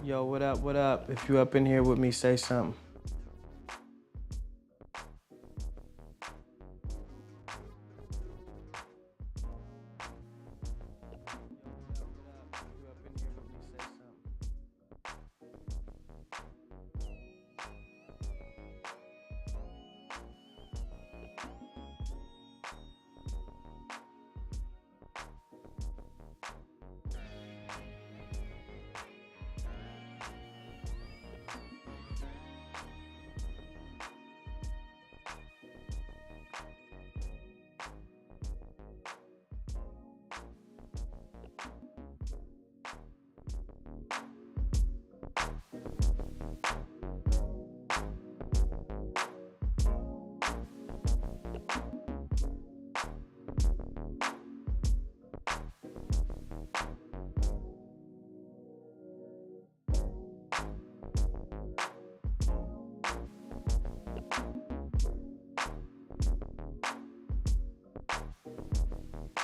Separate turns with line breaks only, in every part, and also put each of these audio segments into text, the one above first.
Yo, what up, what up? If you up in here with me, say something.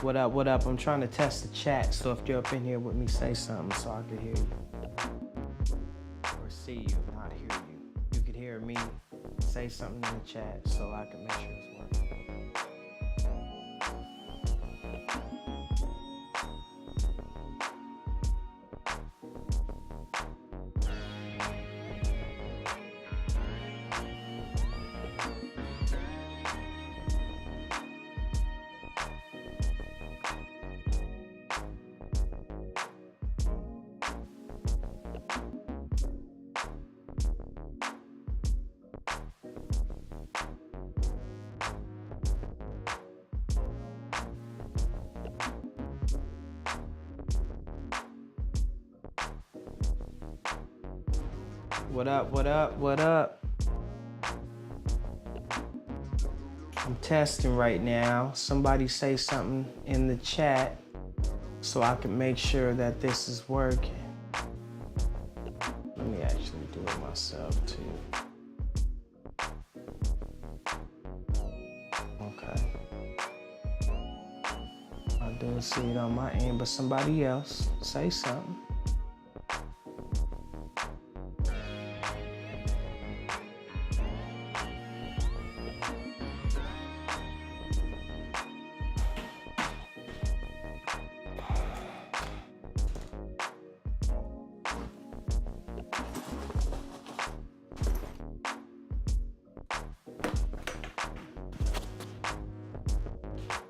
What up, what up? I'm trying to test the chat, so if you're up in here with me, say something so I can hear you. Or see you, not hear you. You could hear me, say something in the chat so I can make sure it's working. What up, what up, what up? I'm testing right now. Somebody say something in the chat so I can make sure that this is working. Let me actually do it myself too. Okay. I do see it on my end, but somebody else say something.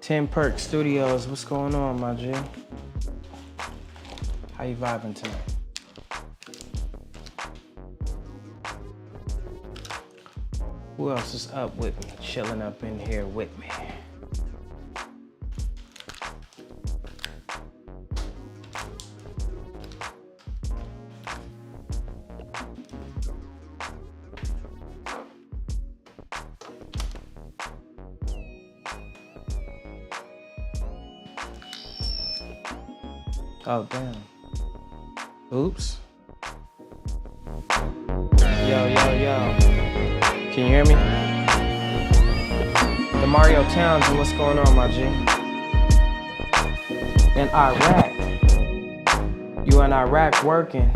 Tim Perk Studios, what's going on, my G? How you vibing tonight? Who else is up with me, chilling up in here with me? Oh, damn. Oops. Yo, yo, yo. Can you hear me? The Mario Townsend, what's going on, my G? In Iraq. You in Iraq working?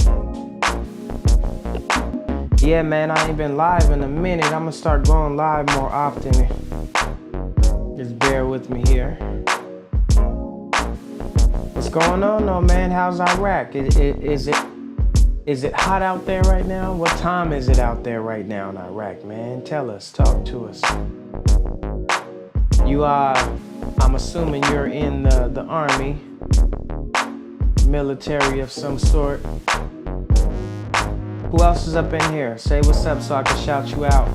Yeah, man, I ain't been live in a minute. I'm gonna start going live more often. Just bear with me here. What's going on though, man? How's Iraq? Is it hot out there right now? What time is it out there right now in Iraq, man? Tell us, talk to us. You I'm assuming you're in the army, military of some sort. Who else is up in here? Say what's up so I can shout you out.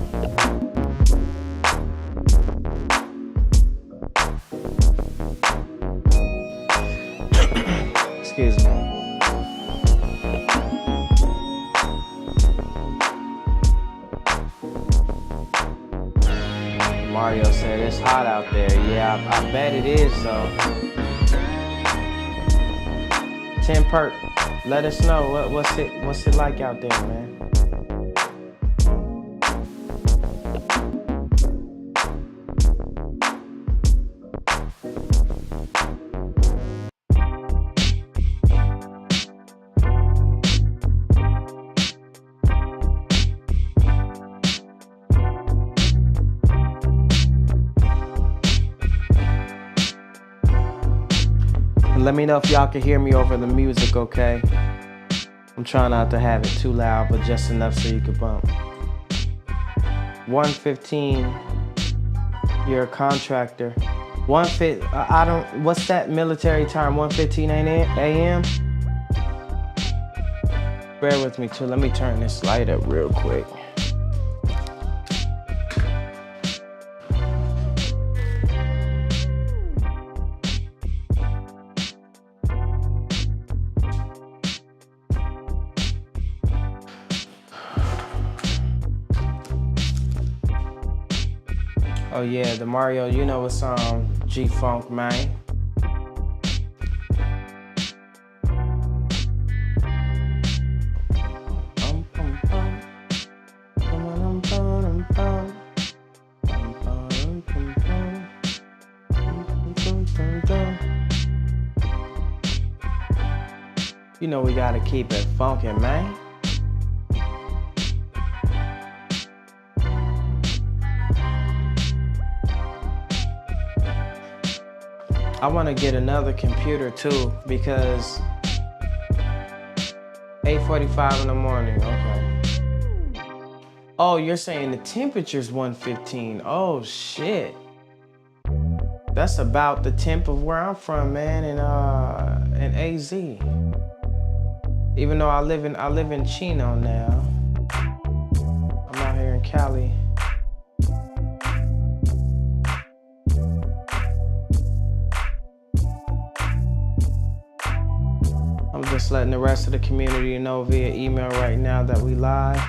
Excuse me. Mario said it's hot out there. Yeah, I bet it is though. Tim Perk, let us know what's it like out there, man. Let me know if y'all can hear me over the music, okay? I'm trying not to have it too loud, but just enough so you can bump. 1:15, you're a contractor. I don't, what's that military time? 1:15 a.m.? Bear with me too, let me turn this light up real quick. Oh yeah, the Mario, you know it's G-Funk, man. You know we gotta keep it funkin', man. I wanna get another computer too because 8:45 in the morning, okay. Oh, you're saying the temperature's 115. Oh shit. That's about the temp of where I'm from, man, in AZ. Even though I live in Chino now. I'm out here in Cali. I'm just letting the rest of the community know via email right now that we live.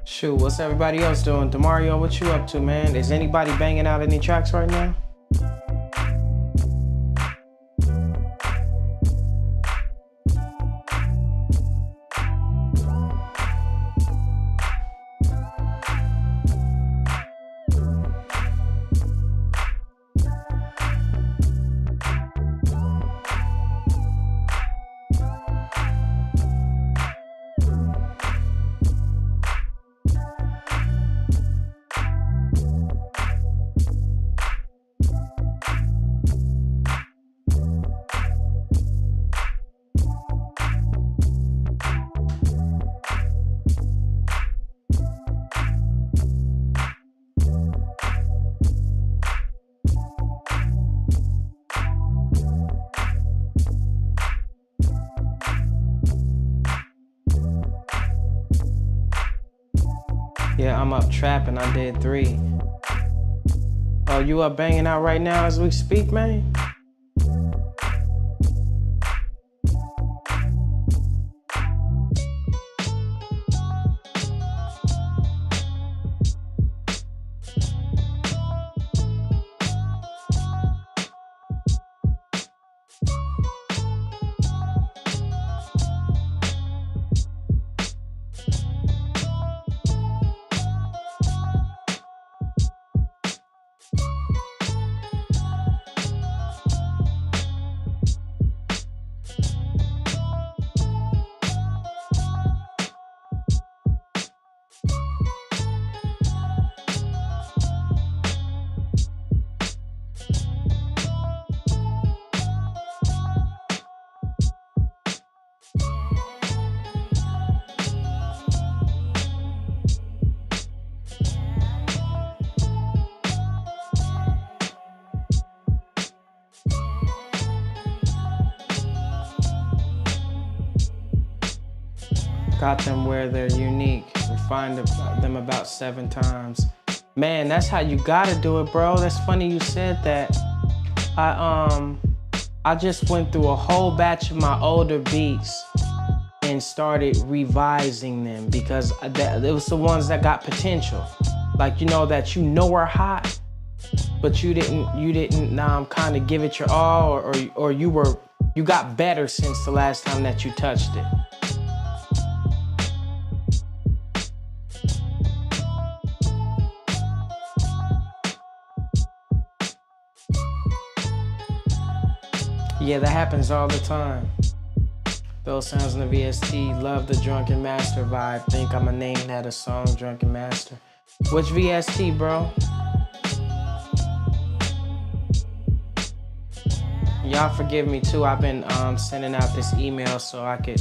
Shoot, what's everybody else doing? Demario, what you up to, man? Is anybody banging out any tracks right now? Yeah, I'm up trapping. I did 3. Oh, you up banging out right now as we speak, man? Got them where they're unique. Refined them about 7 times. Man, that's how you gotta do it, bro. That's funny you said that. I just went through a whole batch of my older beats and started revising them because it was the ones that got potential. Like, that are hot, but you didn't kind of give it your all, or you got better since the last time that you touched it. Yeah, that happens all the time. Those sounds in the VST, love the Drunken Master vibe. Think I'ma name that a song, Drunken Master. Which VST, bro? Y'all forgive me too. I've been sending out this email so I could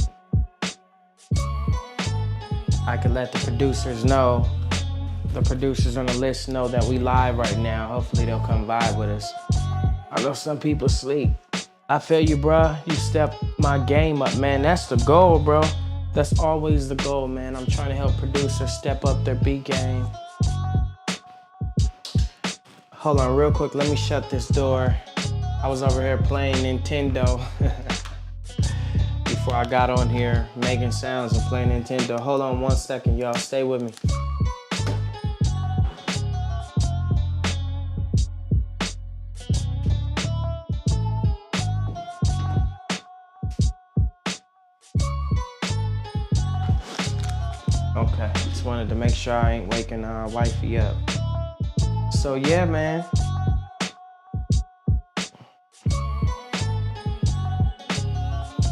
let the producers know. The producers on the list know that we live right now. Hopefully they'll come vibe with us. I know some people sleep. I feel you, bruh. You step my game up, man. That's the goal, bro. That's always the goal, man. I'm trying to help producers step up their beat game. Hold on real quick. Let me shut this door. I was over here playing Nintendo before I got on here, making sounds and playing Nintendo. Hold on 1 second, y'all. Stay with me. Okay, just wanted to make sure I ain't waking wifey up. So yeah, man.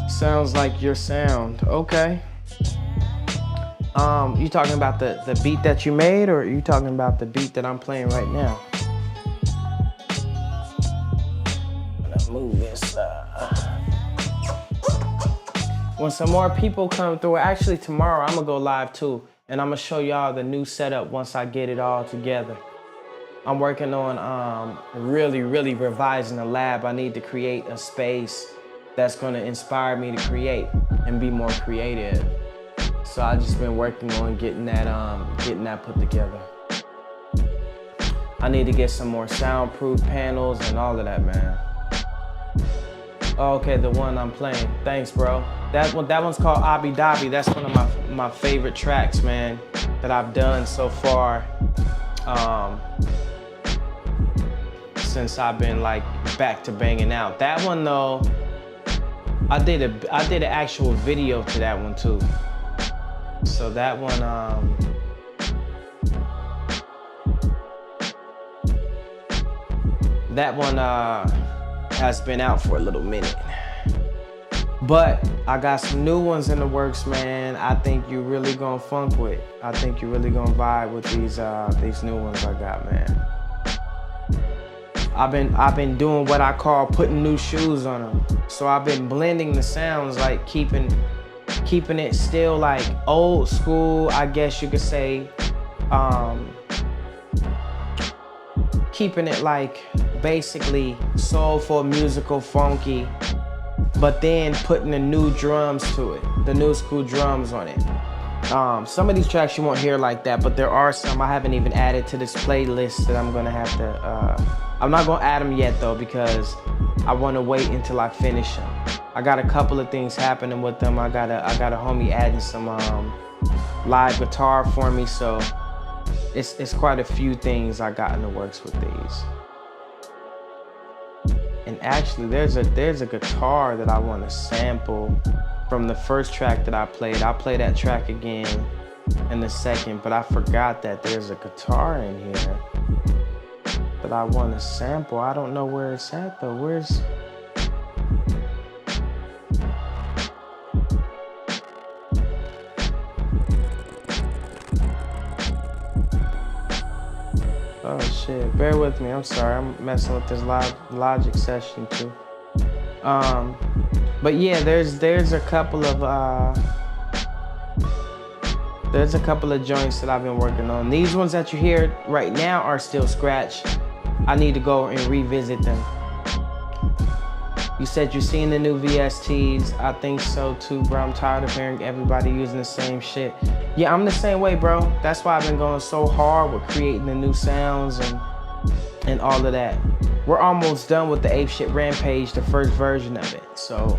Sounds like your sound. Okay. You talking about the beat that you made, or are you talking about the beat that I'm playing right now? I'm gonna move this. When some more people come through, actually tomorrow I'm gonna go live too, and I'm gonna show y'all the new setup once I get it all together. I'm working on really revising the lab. I need to create a space that's gonna inspire me to create and be more creative. So I just been working on getting that put together. I need to get some more soundproof panels and all of that, man. Oh, okay, the one I'm playing. Thanks, bro. That one's called Abu Dhabi. That's one of my favorite tracks, man, that I've done so far. Since I've been like back to banging out. That one though, I did an actual video to that one too. So that one has been out for a little minute. But I got some new ones in the works, man. I think you really gonna funk with. I think you really gonna vibe with these new ones I got, man. I've been doing what I call putting new shoes on them. So I've been blending the sounds, like keeping it still like old school, I guess you could say. Keeping it like basically soulful, musical, funky, but then putting the new drums to it, the new school drums on it. Some of these tracks you won't hear like that, but there are some I haven't even added to this playlist that I'm gonna have to, I'm not gonna add them yet though, because I wanna wait until I finish them. I got a couple of things happening with them. I got a homie adding some live guitar for me, so it's quite a few things I got in the works with these. And actually, there's a guitar that I want to sample from the first track that I played. I'll play that track again in a second, but I forgot that there's a guitar in here that I want to sample. I don't know where it's at though. Where's... Oh shit, bear with me, I'm sorry. I'm messing with this Logic session too. But yeah, there's a couple of joints that I've been working on. These ones that you hear right now are still scratch. I need to go and revisit them. You said you seen the new VSTs. I think so too, bro. I'm tired of hearing everybody using the same shit. Yeah, I'm the same way, bro. That's why I've been going so hard with creating the new sounds and all of that. We're almost done with the Ape Shit Rampage, the first version of it. So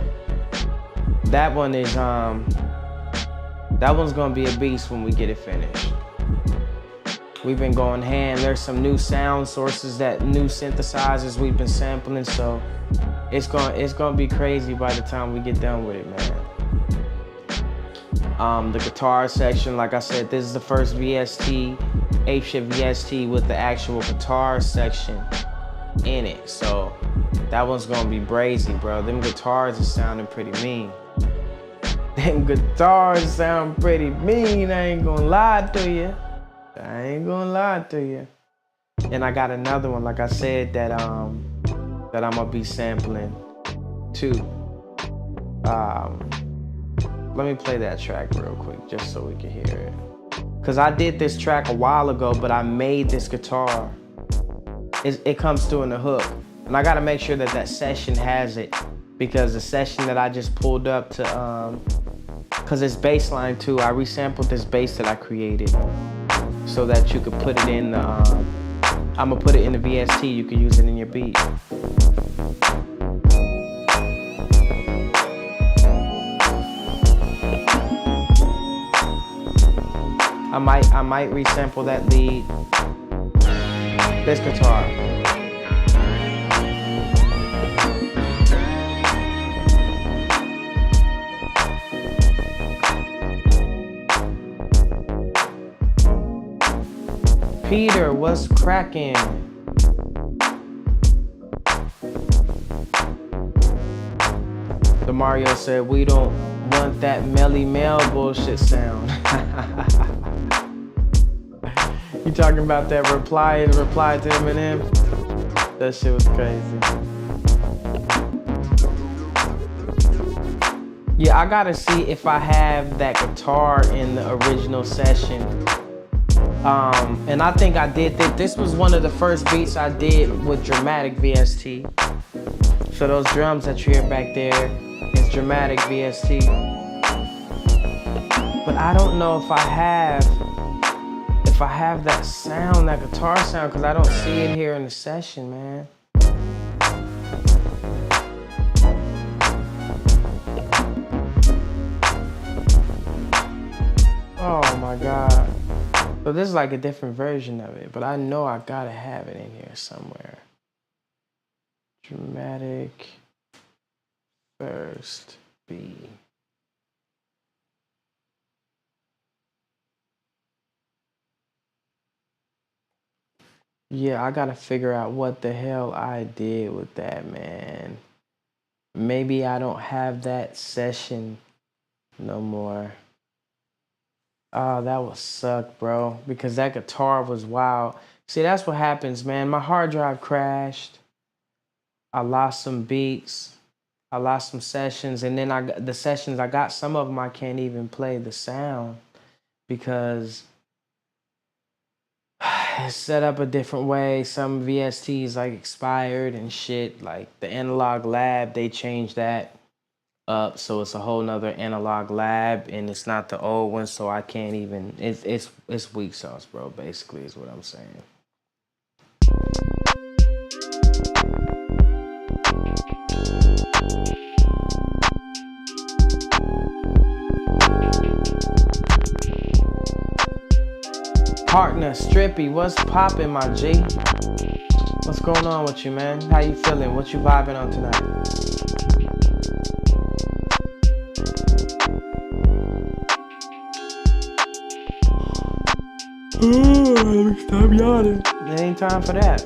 that one is that one's gonna be a beast when we get it finished. We've been going ham. There's some new sound sources, that new synthesizers we've been sampling, so it's gonna be crazy by the time we get done with it, man. The guitar section, like I said, this is the first VST, Ape Shit VST with the actual guitar section in it. So that one's gonna be brazy, bro. Them guitars are sounding pretty mean. Them guitars sound pretty mean, I ain't gonna lie to you. I ain't gonna lie to you. And I got another one, like I said, that I'm gonna be sampling too. Let me play that track real quick, just so we can hear it. Cause I did this track a while ago, but I made this guitar. It comes through in the hook. And I gotta make sure that that session has it, because the session that I just pulled up to, cause it's bass line too. I resampled this bass that I created so that you could put it in the, I'm gonna put it in the VST, you can use it in your beat. I might resample that lead, this guitar. Peter, what's cracking? DeMario said, we don't want that Melly Mel bullshit sound. You talking about that reply to Eminem? That shit was crazy. Yeah, I gotta see if I have that guitar in the original session. And I think I did that. This was one of the first beats I did with Dramatic VST. So those drums that you hear back there is Dramatic VST. But I don't know if I have that sound, that guitar sound, because I don't see it here in the session, man. Oh my God. So this is like a different version of it, but I know I gotta have it in here somewhere. Dramatic first B. Yeah, I gotta figure out what the hell I did with that, man. Maybe I don't have that session no more. Oh, that would suck, bro, because that guitar was wild. See, that's what happens, man. My hard drive crashed. I lost some beats. I lost some sessions, and then the sessions I got, some of them I can't even play the sound because it's set up a different way. Some VSTs like expired and shit. Like the Analog Lab, they changed that up, so it's a whole nother Analog Lab, and it's not the old one, so I can't even. It's weak sauce, bro. Basically, is what I'm saying. Partner Strippy, what's poppin', my G? What's going on with you, man? How you feeling? What you vibing on tonight? Let me stop yawning. There ain't time for that.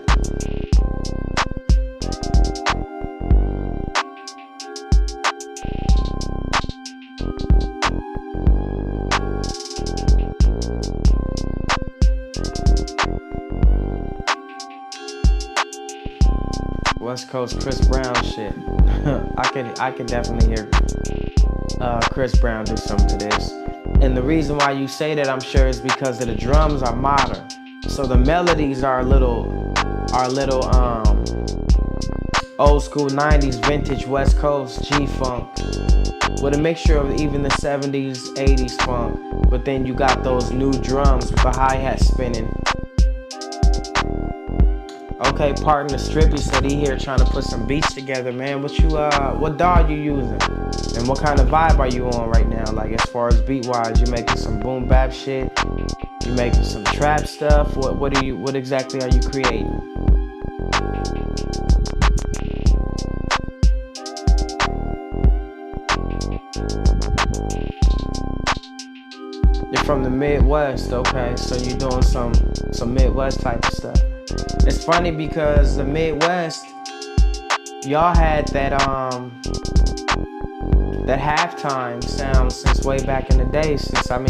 West Coast Chris Brown shit. I can definitely hear Chris Brown do something to this. And the reason why you say that, I'm sure, is because of the drums are modern. So the melodies are a little Old school 90s vintage West Coast G-Funk with a mixture of even the 70s, 80s funk. But then you got those new drums with the hi-hat spinning. Okay, pardon the strip, he said he here trying to put some beats together, man. What DAW you using? And what kind of vibe are you on right now? Like as far as beat-wise, you making some boom bap shit? You making some trap stuff? What exactly are you creating? You're from the Midwest, okay? So you're doing some Midwest type of stuff. It's funny because the Midwest, y'all had that halftime sound since way back in the day.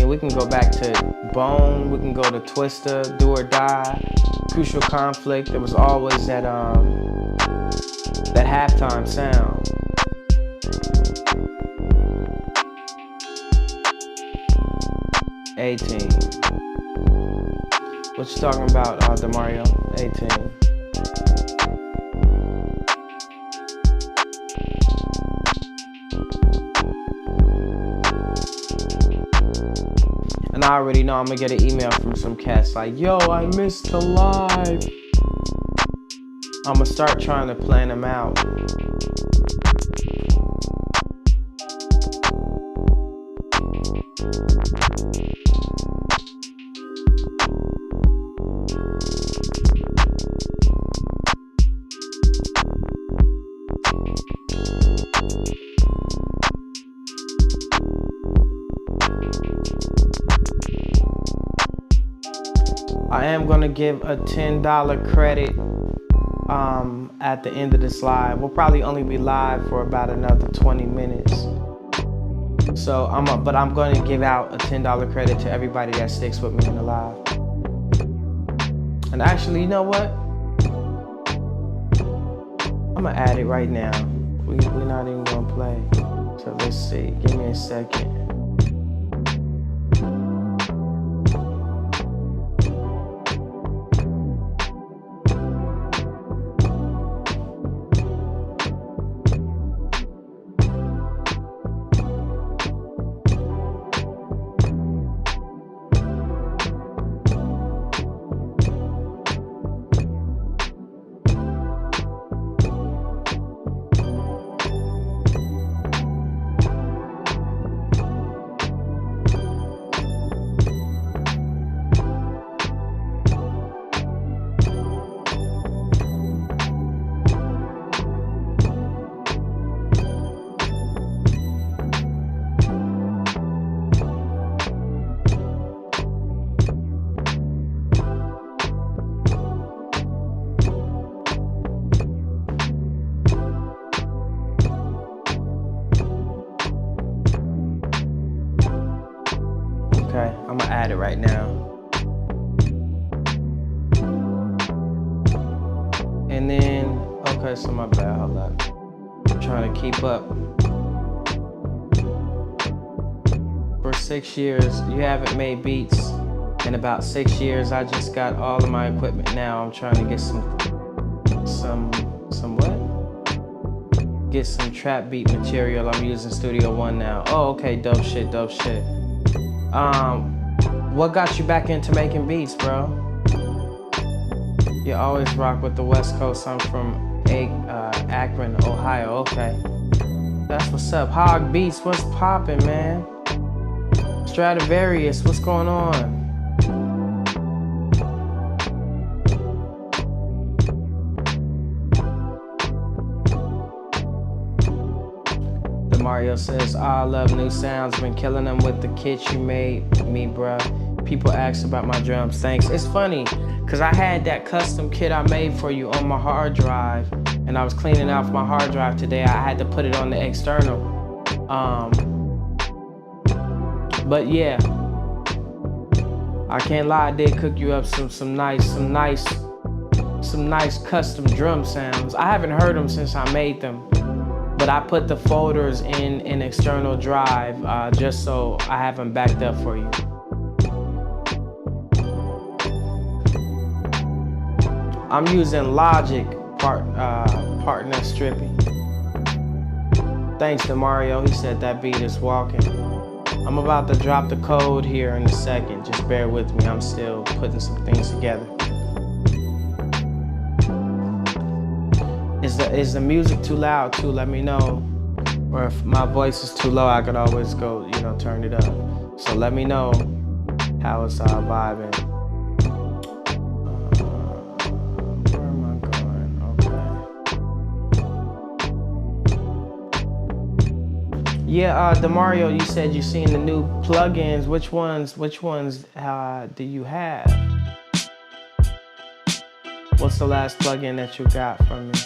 We can go back to Bone, we can go to Twista, Do or Die, Crucial Conflict. There was always that halftime sound. A-Team. What you talking about, Demario? A-Team. And I already know I'm gonna get an email from some cats like, yo, I missed the live. I'm gonna start trying to plan them out. I am gonna give a $10 credit at the end of this live. We'll probably only be live for about another 20 minutes. So I'm gonna give out a $10 credit to everybody that sticks with me in the live. And actually, you know what? I'm gonna add it right now. We're not even gonna play. So let's see. Give me a second. Okay, I'm gonna add it right now. And then, okay, so my bad, hold up. I'm trying to keep up. For 6 years, you haven't made beats. In about 6 years, I just got all of my equipment now. I'm trying to get some what? Get some trap beat material. I'm using Studio One now. Oh, okay, dope shit, dope shit. What got you back into making beats, bro? You always rock with the West Coast. I'm from Akron, Ohio. Okay, that's what's up. Hog Beats, what's poppin', man? Stradivarius, what's going on? Mario says, I love new sounds, been killing them with the kit you made me, bruh. People ask about my drums, thanks. It's funny, cause I had that custom kit I made for you on my hard drive, and I was cleaning out my hard drive today. I had to put it on the external. But yeah, I can't lie, I did cook you up some nice custom drum sounds. I haven't heard them since I made them. But I put the folders in an external drive just so I have them backed up for you. I'm using Logic partner Strippy. Thanks to Mario, he said that beat is walking. I'm about to drop the code here in a second. Just bear with me. I'm still putting some things together. Is the music too loud too? Let me know. Or if my voice is too low, I could always go, turn it up. So let me know how it's vibing. Where am I going? Okay. Yeah, Demario, you said you seen the new plugins. Which ones do you have? What's the last plugin that you got from me?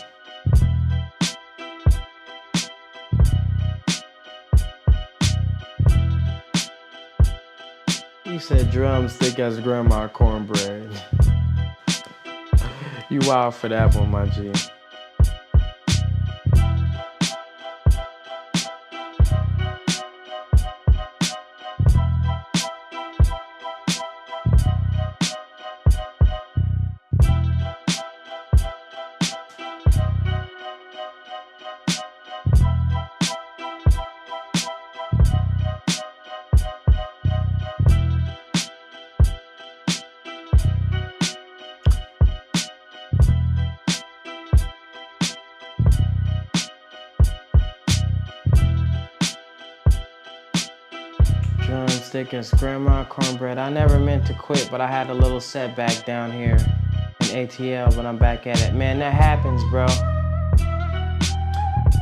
You said drums thick as grandma cornbread. You wild for that one, my G. Drumstick and grandma cornbread. I never meant to quit, but I had a little setback down here in ATL, but I'm back at it. Man, that happens, bro.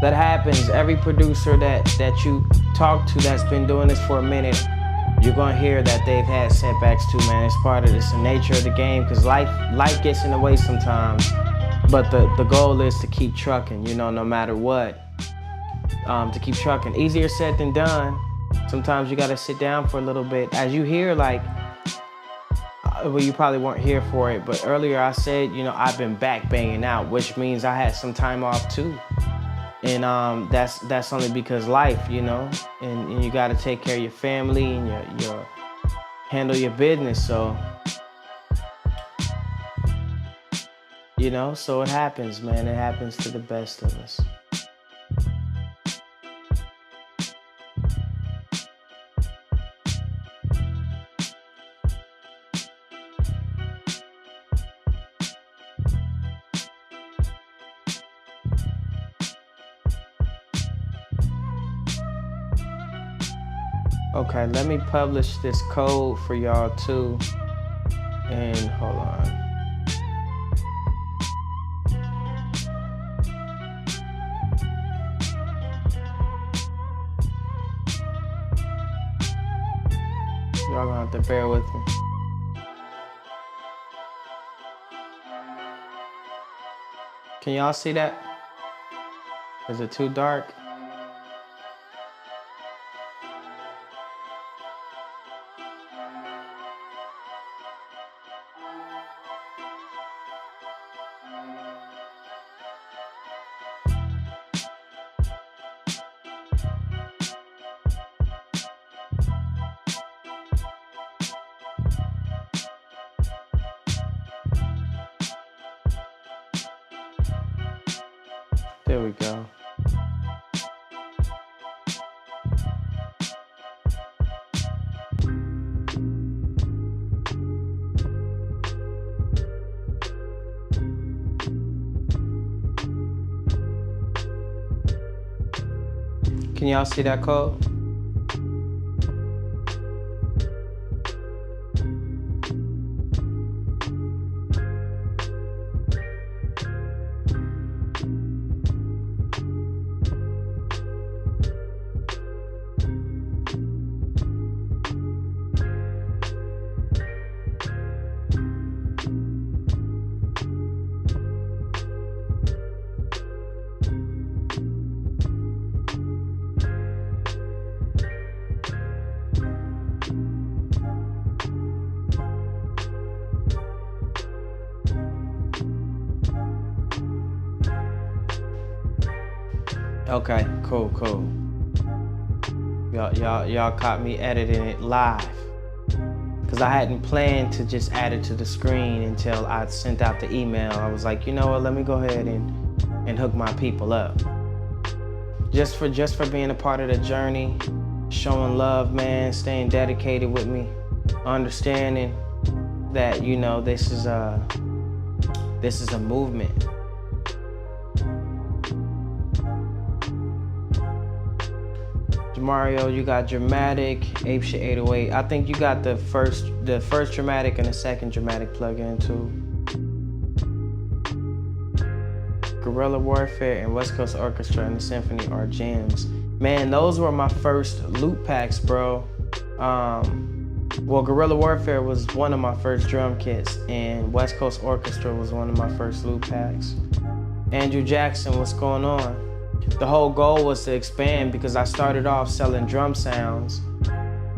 That happens. Every producer that you talk to that's been doing this for a minute, you're gonna hear that they've had setbacks too, man. It's part of this, the nature of the game, because life gets in the way sometimes. But the goal is to keep trucking, no matter what. To keep trucking. Easier said than done. Sometimes you gotta sit down for a little bit. As you hear, well, you probably weren't here for it, but earlier I said, I've been back banging out, which means I had some time off too. And that's only because life, and you gotta take care of your family and your handle your business. So, so it happens, man. It happens to the best of us. Okay, let me publish this code for y'all too. And hold on. Y'all gonna have to bear with me. Can y'all see that? Is it too dark? There we go. Can y'all see that code? Okay, cool. Y'all caught me editing it live. because I hadn't planned to just add it to the screen until I sent out the email. I was like, you know what, let me go ahead and hook my people up. Just for being a part of the journey, showing love, man, staying dedicated with me, understanding that, you know, this is a movement. Mario, you got Dramatic, Apeshit 808. I think you got the first Dramatic and the second Dramatic plugin too. Guerrilla Warfare and West Coast Orchestra and the Symphony are gems. Man, those were my first loop packs, bro. Well, Guerrilla Warfare was one of my first drum kits, and West Coast Orchestra was one of my first loop packs. Andrew Jackson, what's going on? The whole goal was to expand because I started off selling drum sounds,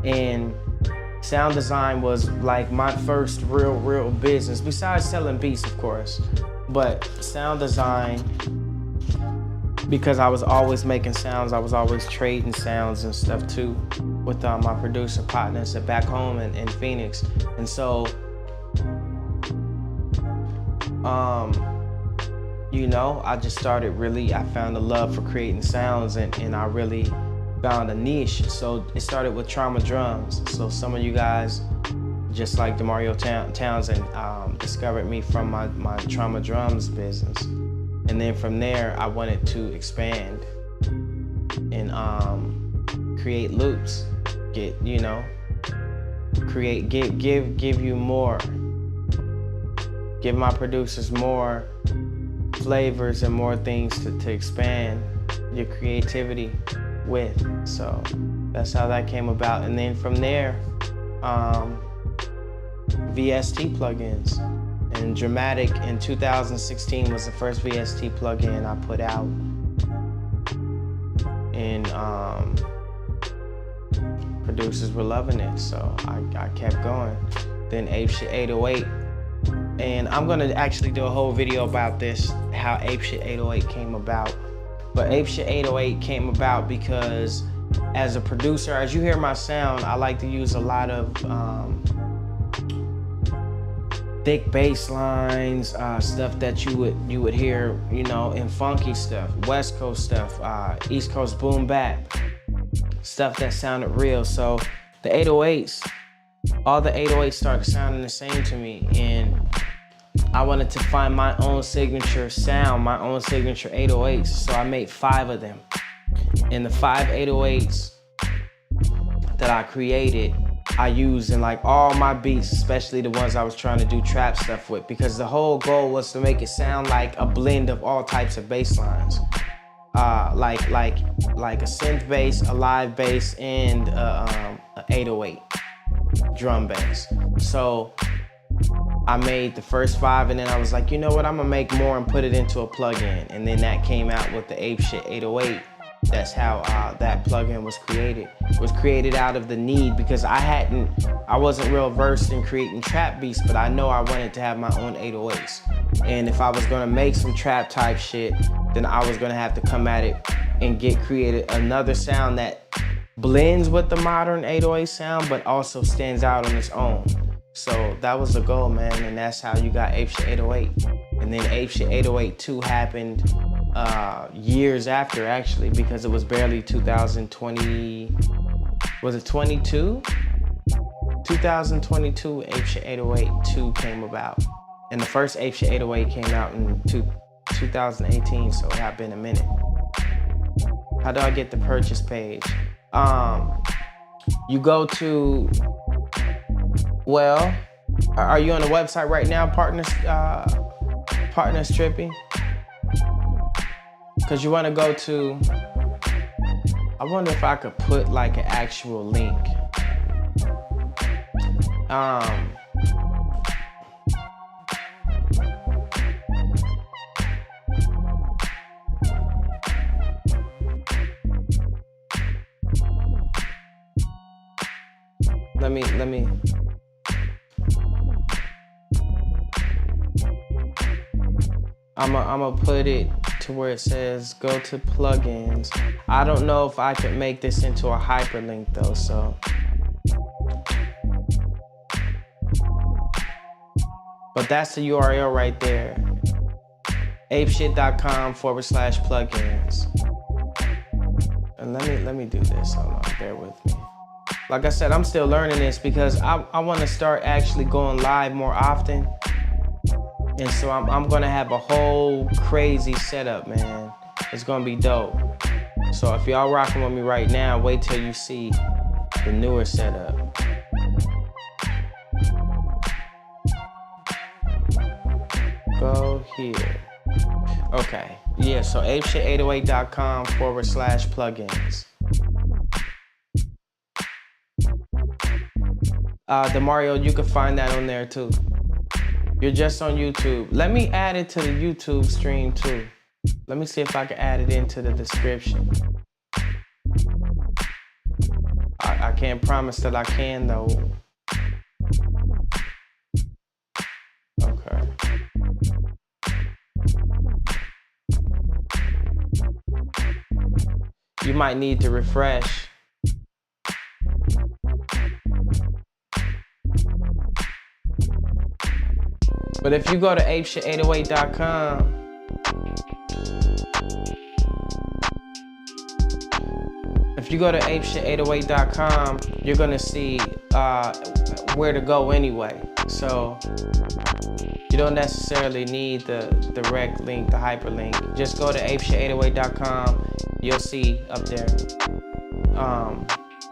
and sound design was like my first real business, besides selling beats, of course. But sound design, because I was always making sounds, I was always trading sounds and stuff too with my producer partners back home in Phoenix. And so, you know, I just started I found a love for creating sounds, and I really found a niche. So it started with Trauma Drums. So some of you guys, just like Demario Townsend, discovered me from my Trauma Drums business. And then from there, I wanted to expand and create loops, give you more, give my producers more flavors and more things to expand your creativity with. So that's how that came about. And then from there, VST plugins. And Dramatic in 2016 was the first VST plugin I put out. And producers were loving it, so I kept going. Then Apeshit 808. And I'm gonna actually do a whole video about this, how Apeshit 808 came about. But Apeshit 808 came about because as a producer, as you hear my sound, I like to use a lot of thick bass lines, stuff that you would hear, you know, in funky stuff, West Coast stuff, East Coast boom bap, stuff that sounded real. So the 808s, all the 808s started sounding the same to me, and I wanted to find my own signature sound, my own signature 808s. So I made 5 of them. And the 5 808s that I created, I used in like all my beats, especially the ones I was trying to do trap stuff with, because the whole goal was to make it sound like a blend of all types of bass lines. Like a synth bass, a live bass, and a 808 drum bass. So I made the first 5, and then I was like, you know what, I'm gonna make more and put it into a plugin. And then that came out with the Apeshit 808. That's how that plugin was created. It was created out of the need, because I wasn't real versed in creating trap beats, but I know I wanted to have my own 808s. And if I was gonna make some trap type shit, then I was gonna have to come at it and created another sound that blends with the modern 808 sound, but also stands out on its own. So that was the goal, man, and that's how you got Apeshit 808. And then Apeshit 808 2 happened years after, actually, because it was barely 2020, was it 22? 2022, Apeshit 808 2 came about. And the first Apeshit 808 came out in 2018, so it had been a minute. How do I get the purchase page? You go to, well, are you on the website right now, Partners Trippy? Because you want to go to, I wonder if I could put like an actual link. Let me. I'm gonna put it to where it says go to plugins. I don't know if I could make this into a hyperlink though, so But that's the URL right there. apeshit.com/plugins. And let me do this. Hold on, bear with me. Like I said, I'm still learning this because I want to start actually going live more often. And so I'm gonna have a whole crazy setup, man. It's gonna be dope. So if y'all rocking with me right now, wait till you see the newer setup. Go here. Okay, yeah, so apeshit808.com/plugins. Demario, you can find that on there too. You're just on YouTube. Let me add it to the YouTube stream too. Let me see if I can add it into the description. I can't promise that I can though. Okay. You might need to refresh. But if you go to apeshit808.com, if you go to apeshit808.com, you're gonna see where to go anyway. So you don't necessarily need the direct link, the hyperlink. Just go to apeshit808.com. You'll see up there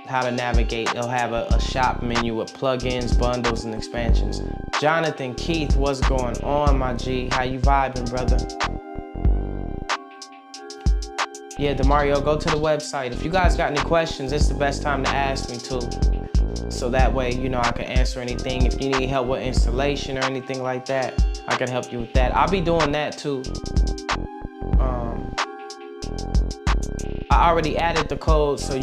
how to navigate. It'll have a shop menu with plugins, bundles, and expansions. Jonathan Keith, what's going on, my G? How you vibing, brother? Yeah, Demario, go to the website. If you guys got any questions, it's the best time to ask me too. So that way, you know, I can answer anything. If you need help with installation or anything like that, I can help you with that. I'll be doing that too. I already added the code, so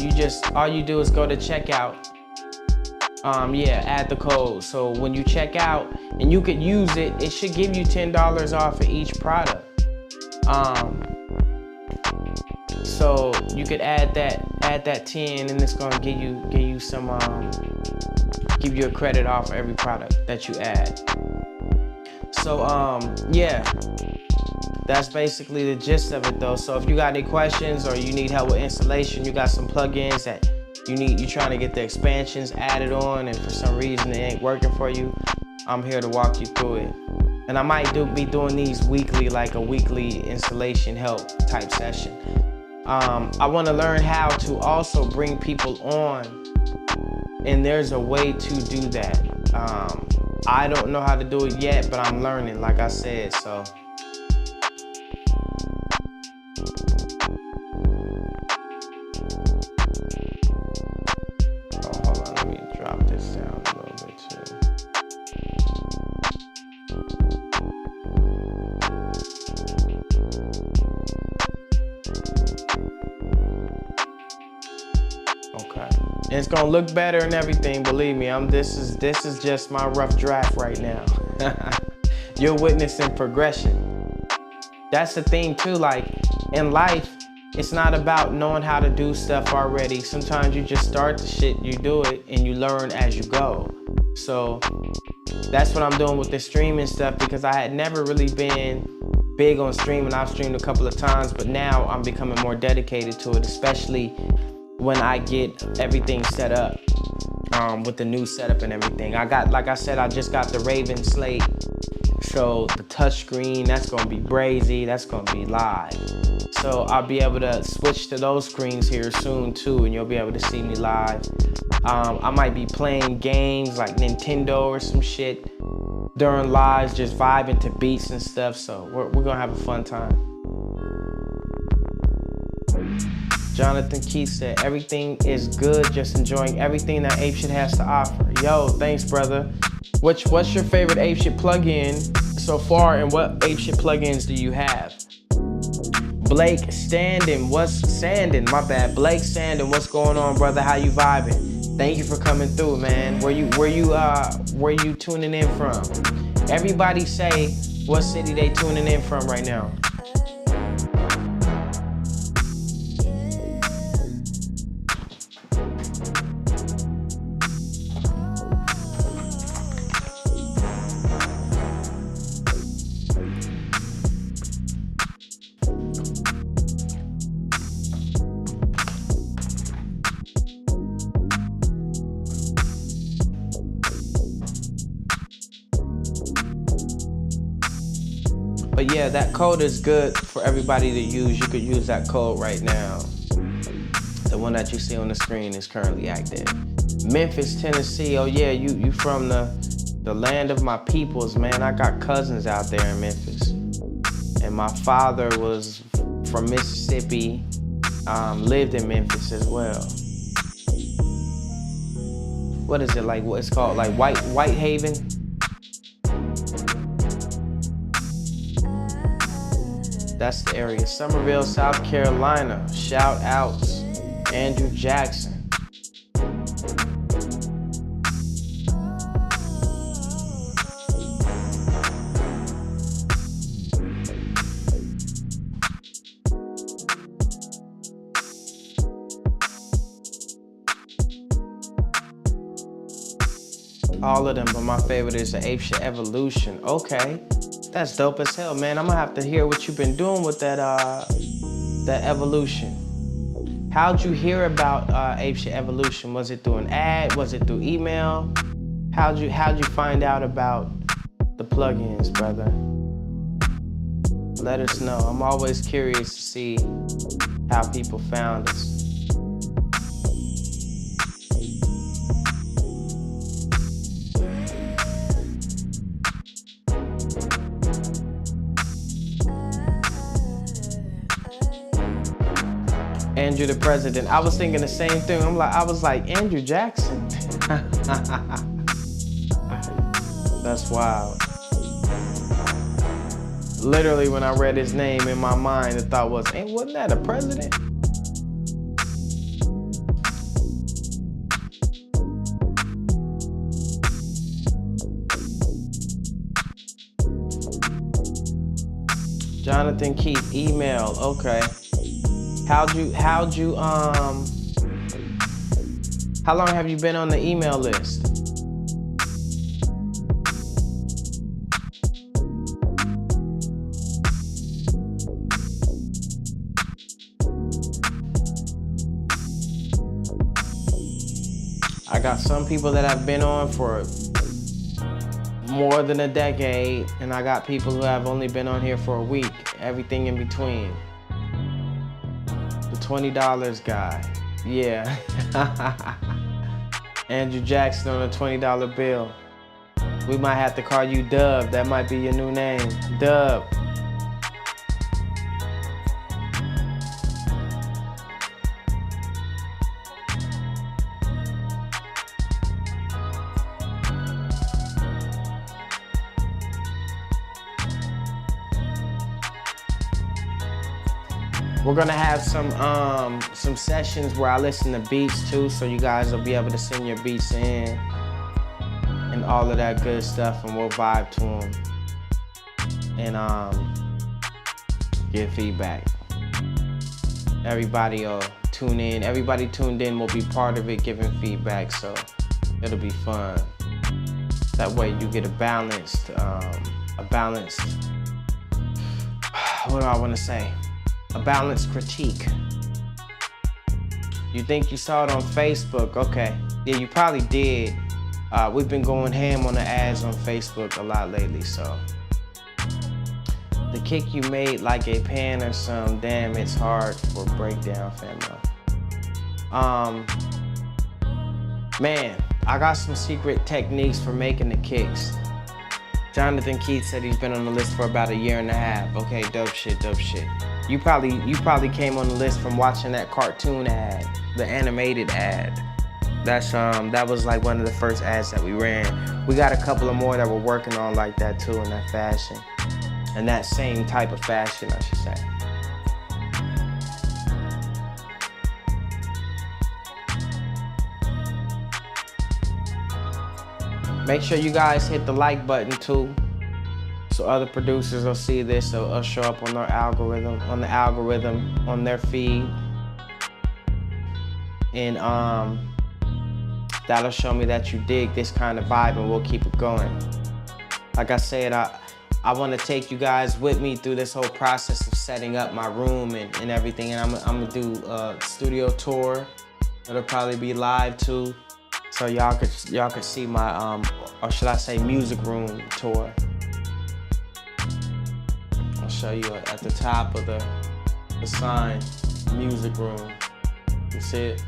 all you do is go to checkout. Yeah, add the code. So when you check out and you could use it, it should give you $10 off of each product. So you could add that 10, and it's gonna give you some give you a credit off for every product that you add. So yeah, that's basically the gist of it though. So if you got any questions or you need help with installation, you got some plugins that you're trying to get the expansions added on, and for some reason it ain't working for you, I'm here to walk you through it. And I might be doing these weekly, like a weekly installation help type session. I want to learn how to also bring people on, and there's a way to do that. I don't know how to do it yet, but I'm learning, like I said, so. Oh, hold on, let me drop this down a little bit too. Okay, and it's gonna look better and everything. Believe me, this is just my rough draft right now. You're witnessing progression. That's the thing too. Like in life, it's not about knowing how to do stuff already. Sometimes you just start the shit, you do it, and you learn as you go. So that's what I'm doing with this streaming stuff, because I had never really been big on streaming. I've streamed a couple of times, but now I'm becoming more dedicated to it, especially when I get everything set up with the new setup and everything. Like I said, I just got the Raven Slate. So the touchscreen, that's gonna be brazy, that's gonna be live. So I'll be able to switch to those screens here soon too, and you'll be able to see me live. I might be playing games like Nintendo or some shit during lives, just vibing to beats and stuff. So we're gonna have a fun time. Jonathan Keith said, everything is good, just enjoying everything that Apeshit has to offer. Yo, thanks, brother. What's your favorite Apeshit plugin so far, and what Apeshit plugins do you have? Blake Sandin, my bad. Blake Sandin, what's going on, brother? How you vibing? Thank you for coming through, man. Where you tuning in from? Everybody say what city they tuning in from right now. But yeah, that code is good for everybody to use. You could use that code right now. The one that you see on the screen is currently active. Memphis, Tennessee. Oh yeah, you from the land of my peoples, man. I got cousins out there in Memphis. And my father was from Mississippi, lived in Memphis as well. What is it like? What it's called? Like Whitehaven? That's the area. Summerville, South Carolina. Shout outs. Andrew Jackson. All of them, but my favorite is the Apeshit Evolution. Okay, that's dope as hell, man. I'm gonna have to hear what you've been doing with that evolution. How'd you hear about Apeshit Evolution? Was it through an ad? Was it through email? How'd you find out about the plugins, brother? Let us know. I'm always curious to see how people found us. Andrew the President. I was thinking the same thing. I was like, Andrew Jackson? That's wild. Literally, when I read his name in my mind, the thought was, wasn't that a president? Jonathan Keith, email, okay. How long have you been on the email list? I got some people that have been on for more than a decade, and I got people who have only been on here for a week, everything in between. The $20 guy, yeah. Andrew Jackson on a $20 bill. We might have to call you Dub, that might be your new name, Dub. We're gonna have some sessions where I listen to beats too, so you guys will be able to send your beats in and all of that good stuff, and we'll vibe to them and give feedback. Everybody will tune in. Everybody tuned in will be part of it, giving feedback, so it'll be fun. That way you get a balanced, what do I want to say? A balanced critique. You think you saw it on Facebook? Okay. Yeah, you probably did. We've been going ham on the ads on Facebook a lot lately, so. The kick you made like a pan or some, damn, it's hard for breakdown, famo. Man, I got some secret techniques for making the kicks. Jonathan Keith said he's been on the list for about 1.5 years. Okay, dope shit, dope shit. You probably came on the list from watching that cartoon ad, the animated ad. That was like one of the first ads that we ran. We got a couple of more that we're working on like that too, in that fashion. In that same type of fashion, I should say. Make sure you guys hit the like button too, so other producers will see this, so it'll show up on their algorithm, on their feed. And that'll show me that you dig this kind of vibe, and we'll keep it going. Like I said, I want to take you guys with me through this whole process of setting up my room and everything, and I'm gonna do a studio tour. It'll probably be live too, so y'all could see my or should I say music room tour. show you at the top of the sign, music room. You see it?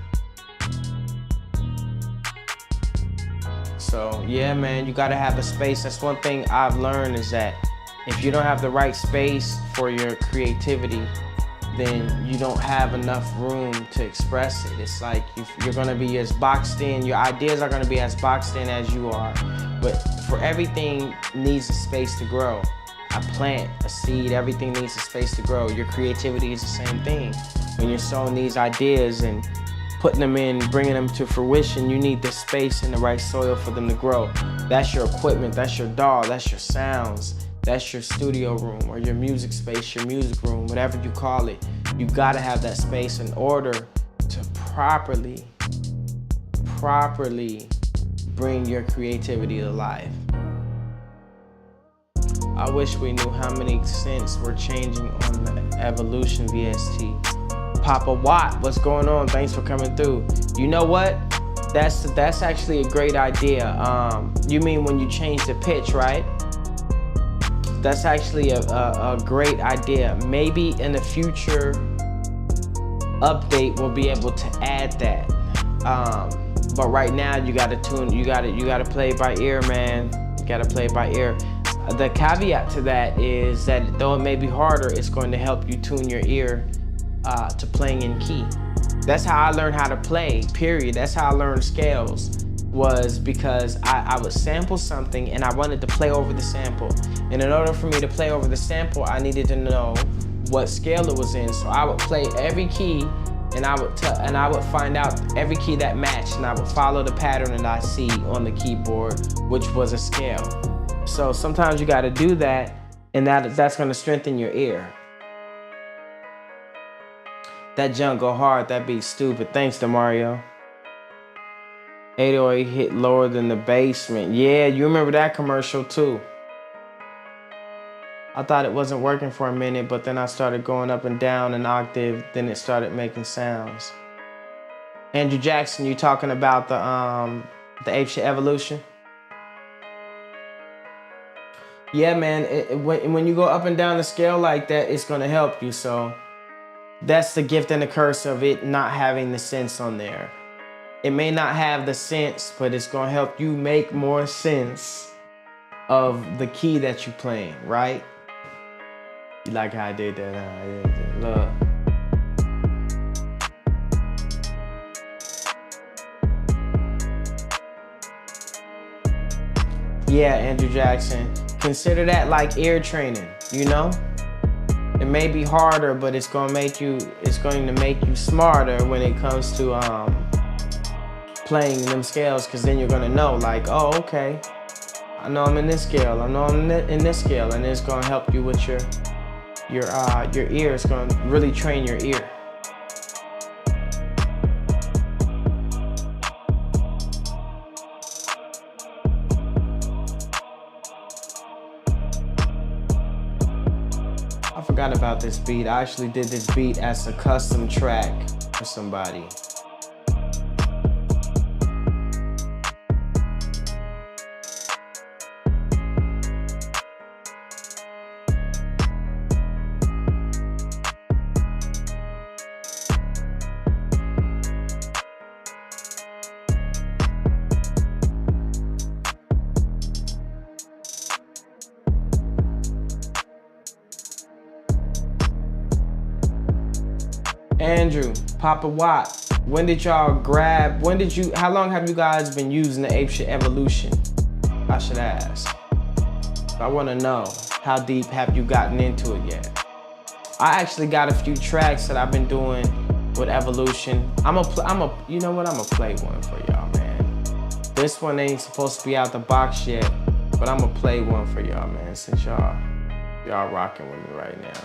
So yeah, man, you gotta have a space. That's one thing I've learned, is that if you don't have the right space for your creativity, then you don't have enough room to express it. It's like you're gonna be as boxed in, your ideas are gonna be as boxed in as you are. But for everything needs a space to grow. A plant, a seed, everything needs a space to grow. Your creativity is the same thing. When you're sowing these ideas and putting them in, bringing them to fruition, you need the space and the right soil for them to grow. That's your equipment, that's your DAW, that's your sounds, that's your studio room or your music space, your music room, whatever you call it. You gotta have that space in order to properly bring your creativity to life. I wish we knew how many cents we're changing on the Evolution VST. Papa Watt, what's going on? Thanks for coming through. You know what? That's actually a great idea. You mean when you change the pitch, right? That's actually a great idea. Maybe in the future update we'll be able to add that. But right now you gotta tune. You gotta play it by ear, man. You gotta play it by ear. The caveat to that is that though it may be harder, it's going to help you tune your ear to playing in key. That's how I learned how to play, period. That's how I learned scales, was because I would sample something and I wanted to play over the sample. And in order for me to play over the sample, I needed to know what scale it was in. So I would play every key and I would find out every key that matched, and I would follow the pattern that I see on the keyboard, which was a scale. So sometimes you gotta do that, and that's gonna strengthen your ear. That junk go hard, that beat's stupid. Thanks to Mario. 808 hit lower than the basement. Yeah, you remember that commercial too. I thought it wasn't working for a minute, but then I started going up and down an octave, then it started making sounds. Andrew Jackson, you talking about the Apeshit Evolution? Yeah, man, when you go up and down the scale like that, it's gonna help you. So that's the gift and the curse of it not having the sense on there. It may not have the sense, but it's gonna help you make more sense of the key that you're playing, right? You like how I did that, huh? Look. Yeah, Andrew Jackson. Consider that like ear training, you know? It may be harder, but it's going to make you smarter when it comes to playing them scales, because then you're going to know, like, oh, okay, I know I'm in this scale, I know I'm in this scale, and it's going to help you with your ear. It's going to really train your ear. I forgot about this beat. I actually did this beat as a custom track for somebody. Andrew, Papa Watt, how long have you guys been using the Apeshit Evolution? I should ask. I want to know, how deep have you gotten into it yet? I actually got a few tracks that I've been doing with Evolution. you know what, I'm gonna play one for y'all, man. This one ain't supposed to be out the box yet, but I'm gonna play one for y'all, man, since y'all rocking with me right now.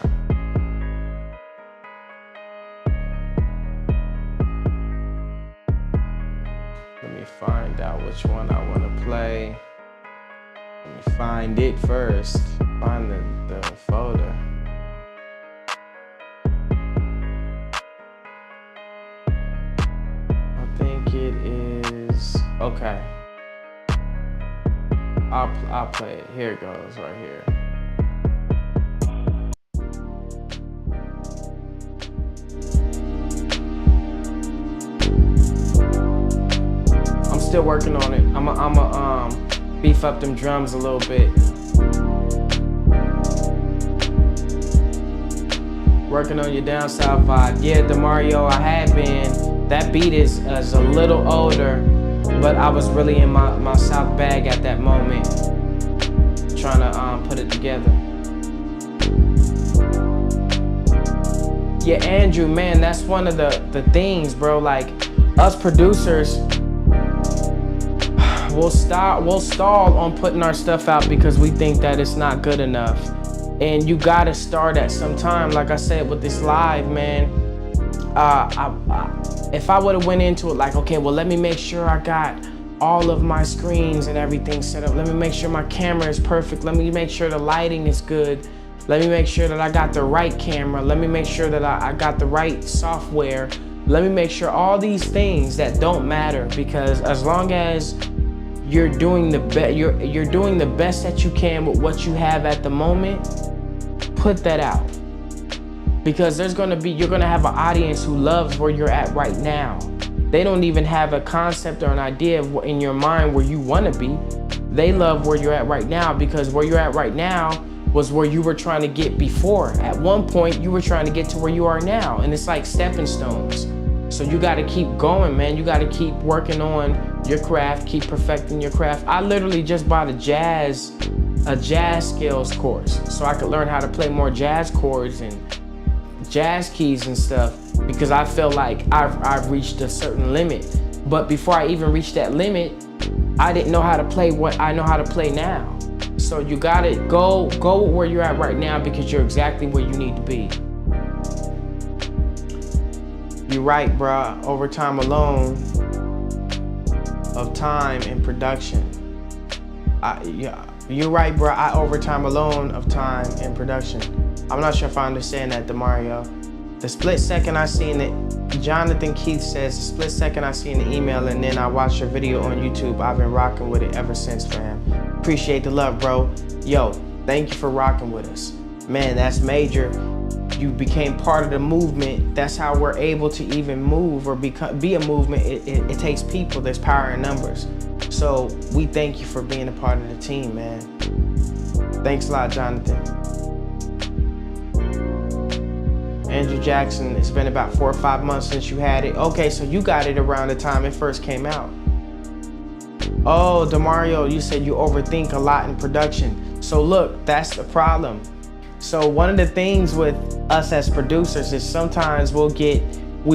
Let me find out which one I want to play. Let me find it first. Find the folder. I think it is, okay. I'll play it. Here it goes, right here. still working on it. I'ma beef up them drums a little bit. Working on your down south vibe. Yeah, Demario, I had been. That beat is a little older, but I was really in my south bag at that moment, trying to put it together. Yeah, Andrew, man, that's one of the things, bro. Like, us producers, we'll stall on putting our stuff out because we think that it's not good enough. And you gotta start at some time. Like I said, with this live, man, if I would've went into it like, okay, well, let me make sure I got all of my screens and everything set up. Let me make sure my camera is perfect. Let me make sure the lighting is good. Let me make sure that I got the right camera. Let me make sure that I got the right software. Let me make sure all these things that don't matter, because as long as you're doing the best that you can with what you have at the moment, put that out. Because you're gonna have an audience who loves where you're at right now. They don't even have a concept or an idea of in your mind where you wanna be. They love where you're at right now, because where you're at right now was where you were trying to get before. At one point, you were trying to get to where you are now, and it's like stepping stones. So you gotta keep going, man. You gotta keep working on your craft, keep perfecting your craft. I literally just bought a jazz scales course so I could learn how to play more jazz chords and jazz keys and stuff, because I feel like I've reached a certain limit. But before I even reached that limit, I didn't know how to play what I know how to play now. So you gotta go where you're at right now, because you're exactly where you need to be. You're right, bruh. Overtime alone of time and production. Yeah, you're right, bruh. I overtime alone of time and production. I'm not sure if I understand that, Demario. The split second I seen it, Jonathan Keith says, the split second I seen the email and then I watched your video on YouTube, I've been rocking with it ever since, fam. Appreciate the love, bro. Yo, thank you for rocking with us. Man, that's major. You became part of the movement. That's how we're able to even move or be a movement. It takes people. There's power in numbers. So we thank you for being a part of the team, man. Thanks a lot, Jonathan. Andrew Jackson, it's been about 4 or 5 months since you had it. Okay, so you got it around the time it first came out. Oh, Demario, you said you overthink a lot in production. So look, that's the problem. So one of the things with us as producers is sometimes we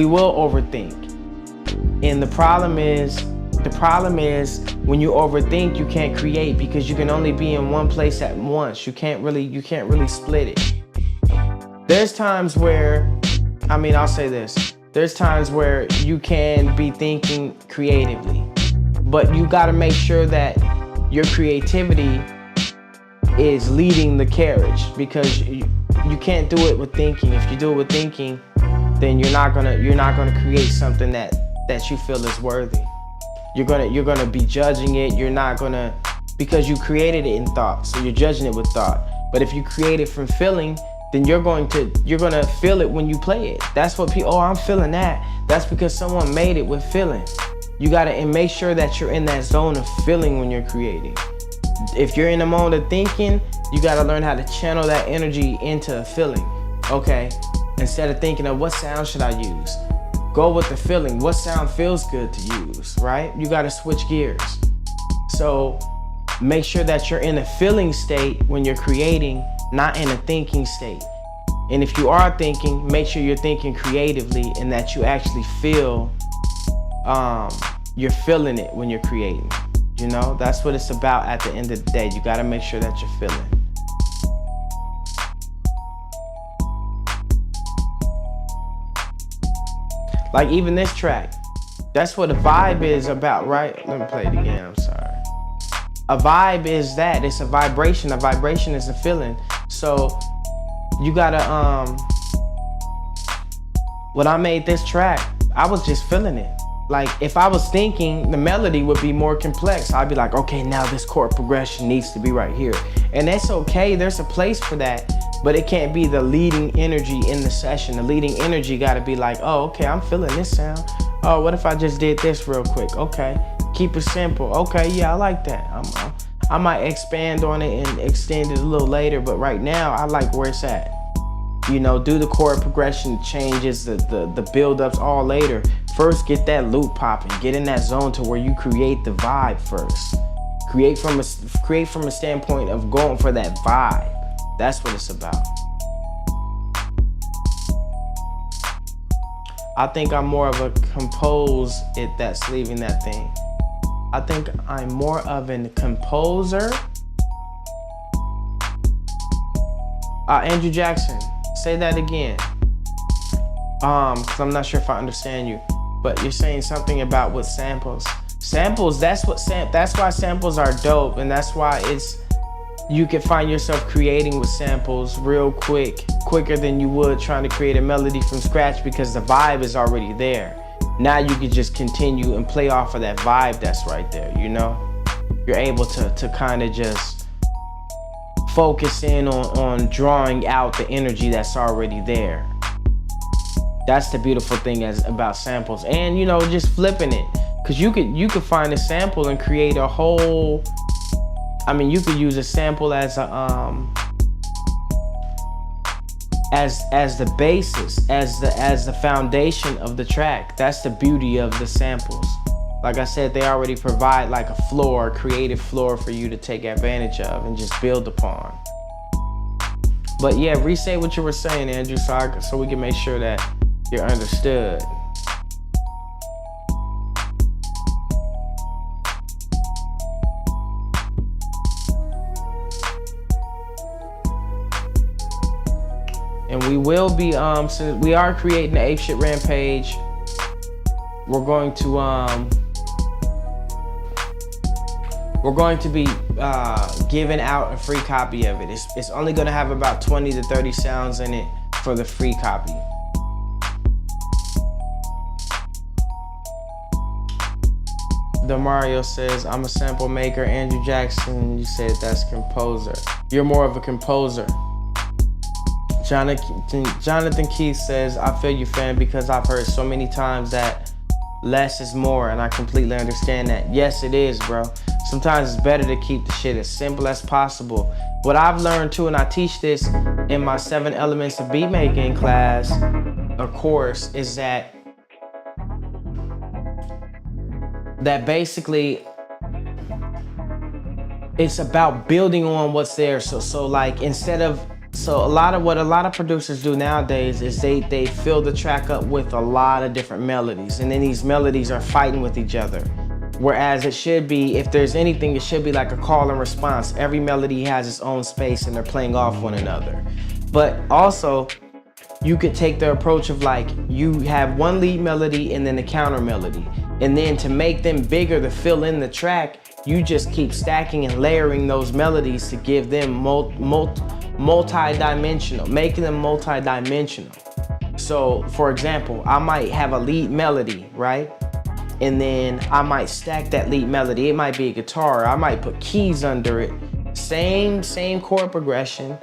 will overthink. And the problem is when you overthink, you can't create, because you can only be in one place at once. You can't really split it. There's times where, I'll say this. There's times where you can be thinking creatively, but you gotta make sure that your creativity is leading the carriage, because you can't do it with thinking. If you do it with thinking, then you're not gonna create something that you feel is worthy. You're gonna be judging it. You're not gonna, because you created it in thought, so you're judging it with thought. But if you create it from feeling, then you're gonna feel it when you play it. That's what people, oh, I'm feeling that. That's because someone made it with feeling. You gotta make sure that you're in that zone of feeling when you're creating. If you're in the mode of thinking, you gotta learn how to channel that energy into a feeling. Okay, instead of thinking of what sound should I use, go with the feeling. What sound feels good to use, right? You gotta switch gears. So make sure that you're in a feeling state when you're creating, not in a thinking state. And if you are thinking, make sure you're thinking creatively and that you actually feel, you're feeling it when you're creating. You know, that's what it's about at the end of the day. You gotta make sure that you're feeling. Like even this track, that's what a vibe is about, right? Let me play it again, I'm sorry. A vibe is that, it's a vibration. A vibration is a feeling. So you gotta, when I made this track, I was just feeling it. Like if I was thinking, the melody would be more complex. I'd be like, okay, now this chord progression needs to be right here. And that's okay, there's a place for that, but it can't be the leading energy in the session. The leading energy gotta be like, oh, okay, I'm feeling this sound. Oh, what if I just did this real quick? Okay, Keep it simple. Okay, yeah, I like that. I might expand on it and extend it a little later, but right now I like where it's at. You know, do the chord progression changes, the build-ups all later. First, get that loop popping. Get in that zone to where you create the vibe first. Create from a standpoint of going for that vibe. That's what it's about. I think I'm more of a compose it that's leaving that thing. I think I'm more of a composer. Andrew Jackson, say that again. Cause I'm not sure if I understand you, but you're saying something about with samples. Samples, that's why samples are dope, and that's why you can find yourself creating with samples real quicker than you would trying to create a melody from scratch, because the vibe is already there. Now you can just continue and play off of that vibe that's right there, you know? You're able to kind of just focus in on drawing out the energy that's already there. That's the beautiful thing about samples. And, you know, just flipping it. Cause you could find a sample and create a whole, I mean, you could use a sample as a as the basis, as the foundation of the track. That's the beauty of the samples. Like I said, they already provide like a floor, a creative floor for you to take advantage of and just build upon. But yeah, re-say what you were saying, Andrew, so we can make sure that you're understood. And we will be, since we are creating the Ape Shit Rampage, we're going to be giving out a free copy of it. It's only gonna have about 20 to 30 sounds in it for the free copy. Demario says, I'm a sample maker. Andrew Jackson, you said that's composer. You're more of a composer. Jonathan Keith says, I feel you, fan, because I've heard so many times that less is more, and I completely understand that. Yes, it is, bro. Sometimes it's better to keep the shit as simple as possible. What I've learned too, and I teach this in my 7 Elements of Beat Making class, of course, is that basically it's about building on what's there. So like So a lot of producers do nowadays is they fill the track up with a lot of different melodies, and then these melodies are fighting with each other. Whereas it should be, if there's anything, it should be like a call and response. Every melody has its own space and they're playing off one another. But also, you could take the approach of like, you have one lead melody and then a counter melody. And then to make them bigger, to fill in the track, you just keep stacking and layering those melodies to give them multi-dimensional, making them multi-dimensional. So for example, I might have a lead melody, right? And then I might stack that lead melody. It might be a guitar. I might put keys under it. Same chord progression,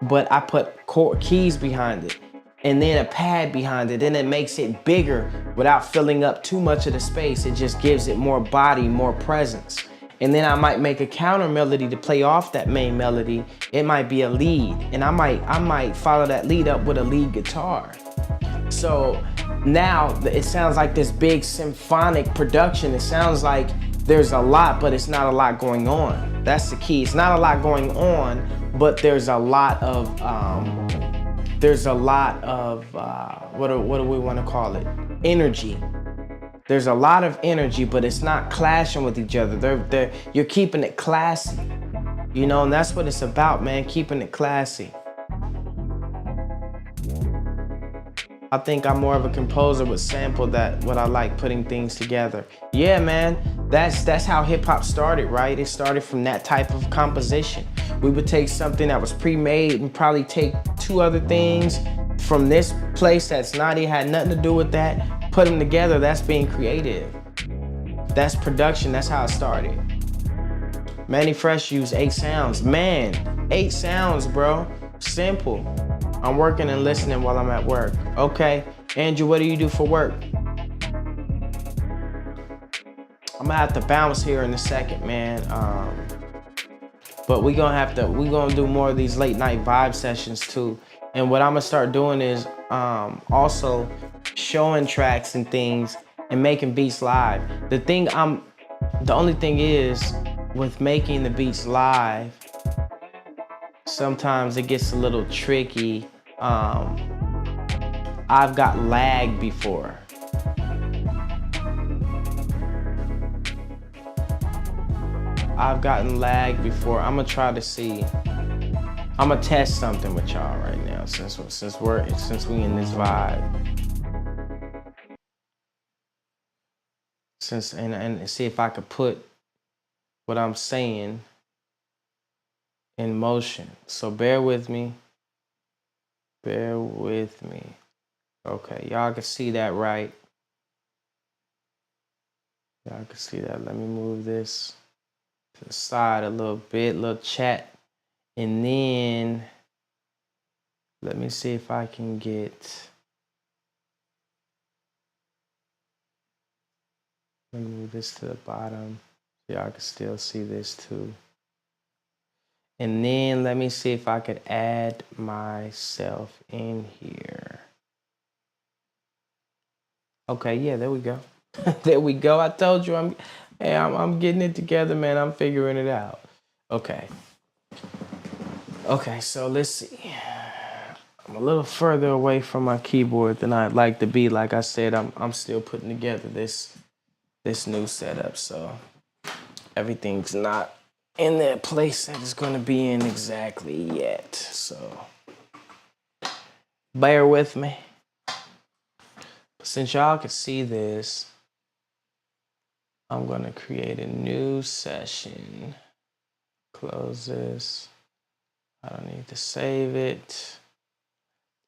but I put keys behind it. And then a pad behind it. Then it makes it bigger without filling up too much of the space. It just gives it more body, more presence. And then I might make a counter melody to play off that main melody. It might be a lead, and I might follow that lead up with a lead guitar. So now it sounds like this big symphonic production. It sounds like there's a lot, but it's not a lot going on. That's the key. It's not a lot going on, but there's a lot of what do we want to call it? Energy. There's a lot of energy, but it's not clashing with each other. You're keeping it classy, you know, and that's what it's about, man, keeping it classy. I think I'm more of a composer with sample what I like putting things together. Yeah, man, that's how hip hop started, right? It started from that type of composition. We would take something that was pre-made and probably take 2 other things from this place that's not, it had nothing to do with that, put them together. That's being creative. That's production. That's how it started. Manny Fresh used 8 sounds. Man, 8 sounds, bro. Simple. I'm working and listening while I'm at work. Okay, Andrew, what do you do for work? I'm gonna have to bounce here in a second, man. But we gonna do more of these late night vibe sessions too. And what I'm gonna start doing is also showing tracks and things and making beats live. The only thing is with making the beats live, sometimes it gets a little tricky. I've got lag before. I've gotten lag before. I'm gonna try to see. I'm gonna test something with y'all right now since we in this vibe. And see if I could put what I'm saying in motion. So bear with me. Bear with me. Okay, y'all can see that, right? Y'all can see that. Let me move this to the side a little bit, little chat. And then let me see if I can get, let me move this to the bottom. Y'all can still see this too. And then let me see if I could add myself in here. Okay, yeah, there we go. There we go. I told you I'm getting it together, man. I'm figuring it out. Okay. Okay, so let's see. I'm a little further away from my keyboard than I'd like to be. Like I said, I'm still putting together this new setup, so everything's not in that place that it's gonna be in exactly yet. So bear with me. Since y'all can see this, I'm gonna create a new session. Close this. I don't need to save it.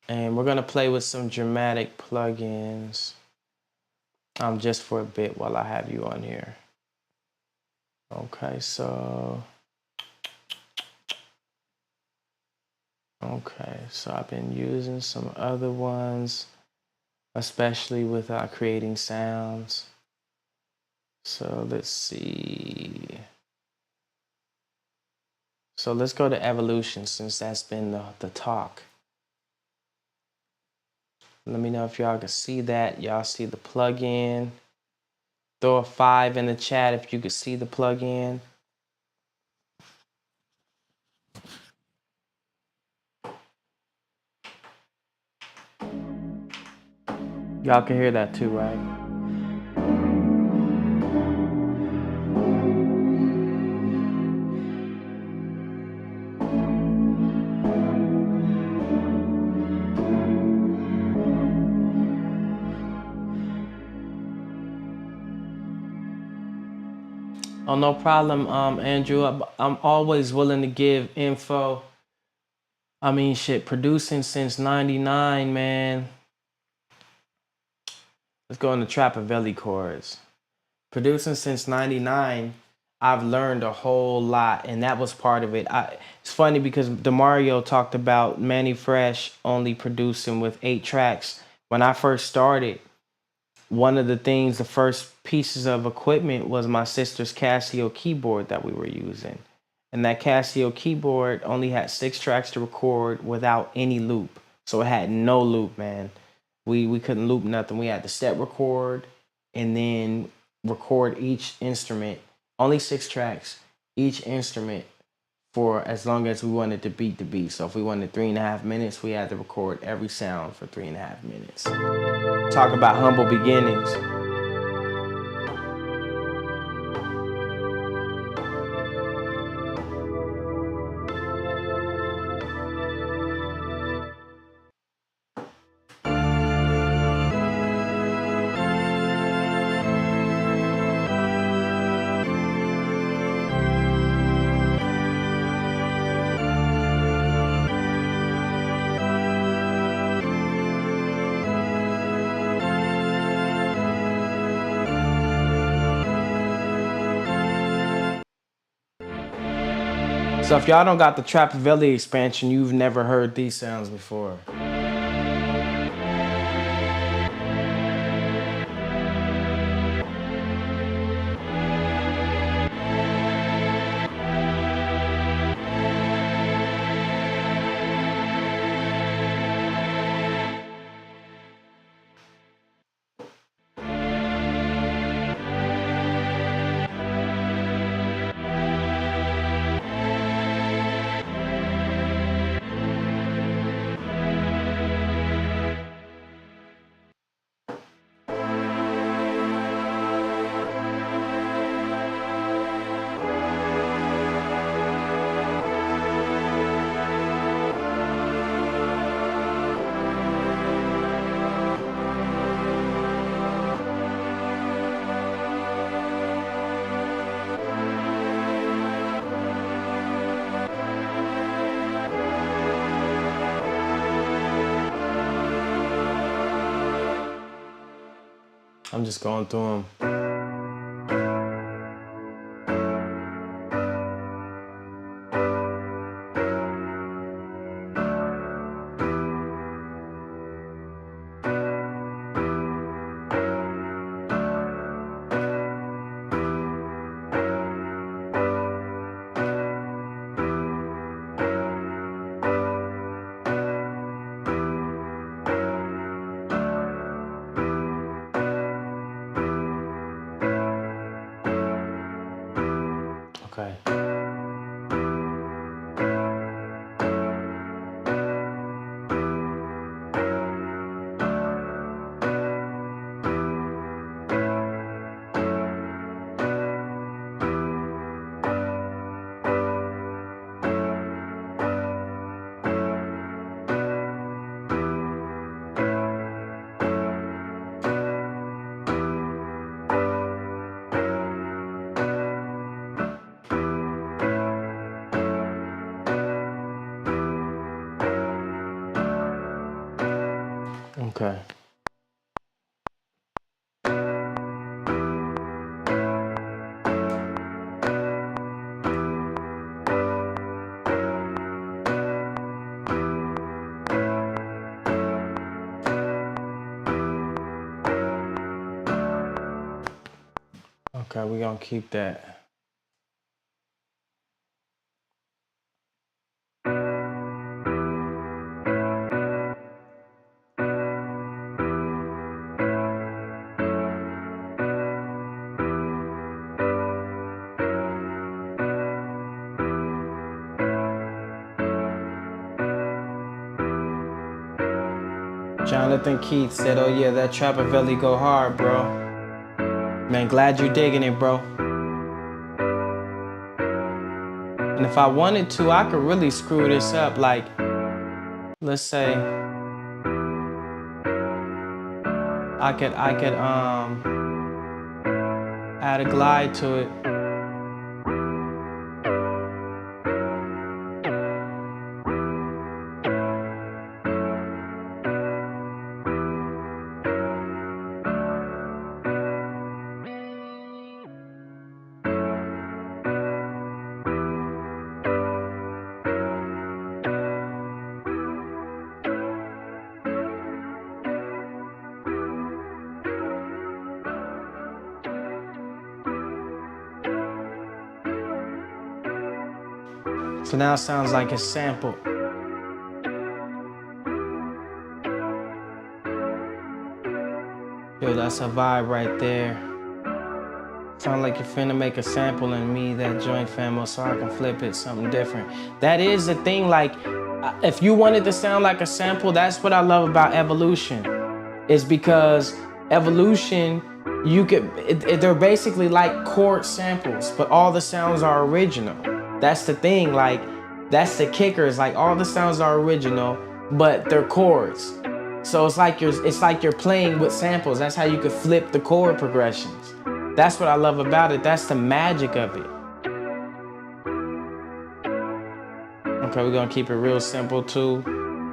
And we're gonna play with some dramatic plugins just for a bit while I have you on here. Okay, so I've been using some other ones, especially with creating sounds. So let's see. So let's go to Evolution since that's been the talk. Let me know if y'all can see that. Y'all see the plugin. Throw a 5 in the chat if you can see the plugin. Y'all can hear that too, right? Oh, no problem, Andrew. I'm always willing to give info. I mean, shit, producing since '99, man. Let's go into Trapavelli chords. Producing since '99, I've learned a whole lot, and that was part of it. It's funny because DeMario talked about Mannie Fresh only producing with 8 tracks. When I first started, one of the first pieces of equipment was my sister's Casio keyboard that we were using. And that Casio keyboard only had 6 tracks to record without any loop. So it had no loop, man. We couldn't loop nothing. We had to step record and then record each instrument. Only 6 tracks, each instrument, for as long as we wanted to beat the beat. So if we wanted 3.5 minutes, we had to record every sound for 3.5 minutes. Talk about humble beginnings. So if y'all don't got the Trapavelli expansion, you've never heard these sounds before. I'm just going through them. Okay. Okay. Okay, we're gonna keep that. Jonathan Keith said, oh yeah, that Trapavelli go hard, bro. Man, glad you digging it, bro. And if I wanted to, I could really screw this up. Like, let's say, I could add a glide to it. So now it sounds like it's sampled. Yo, that's a vibe right there. Sound like you're finna make a sample in me, that joint famo, so I can flip it something different. That is the thing, like, if you wanted to sound like a sample, that's what I love about Evolution. Is because Evolution, they're basically like chord samples, but all the sounds are original. That's the thing, like, that's the kicker, is like all the sounds are original, but they're chords. So it's like you're playing with samples. That's how you could flip the chord progressions. That's what I love about it. That's the magic of it. Okay, we're gonna keep it real simple too.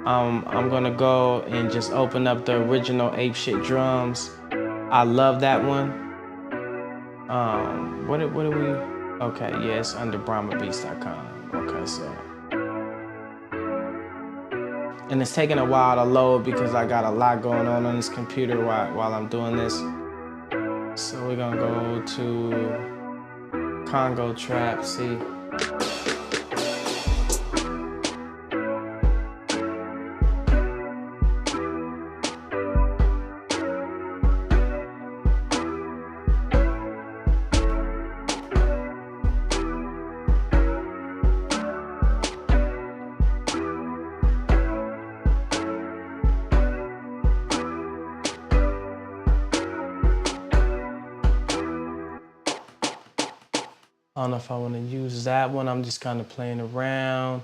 I'm gonna go and just open up the original Ape Shit drums. I love that one. What do we? Okay, yeah, it's under BrahmaBeats.com. Okay, so. And it's taking a while to load because I got a lot going on this computer while I'm doing this. So we're gonna go to Congo Trap, see. I don't know if I want to use that one. I'm just kind of playing around.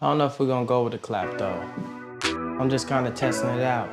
I don't know if we're gonna go with the clap though. I'm just kind of testing it out.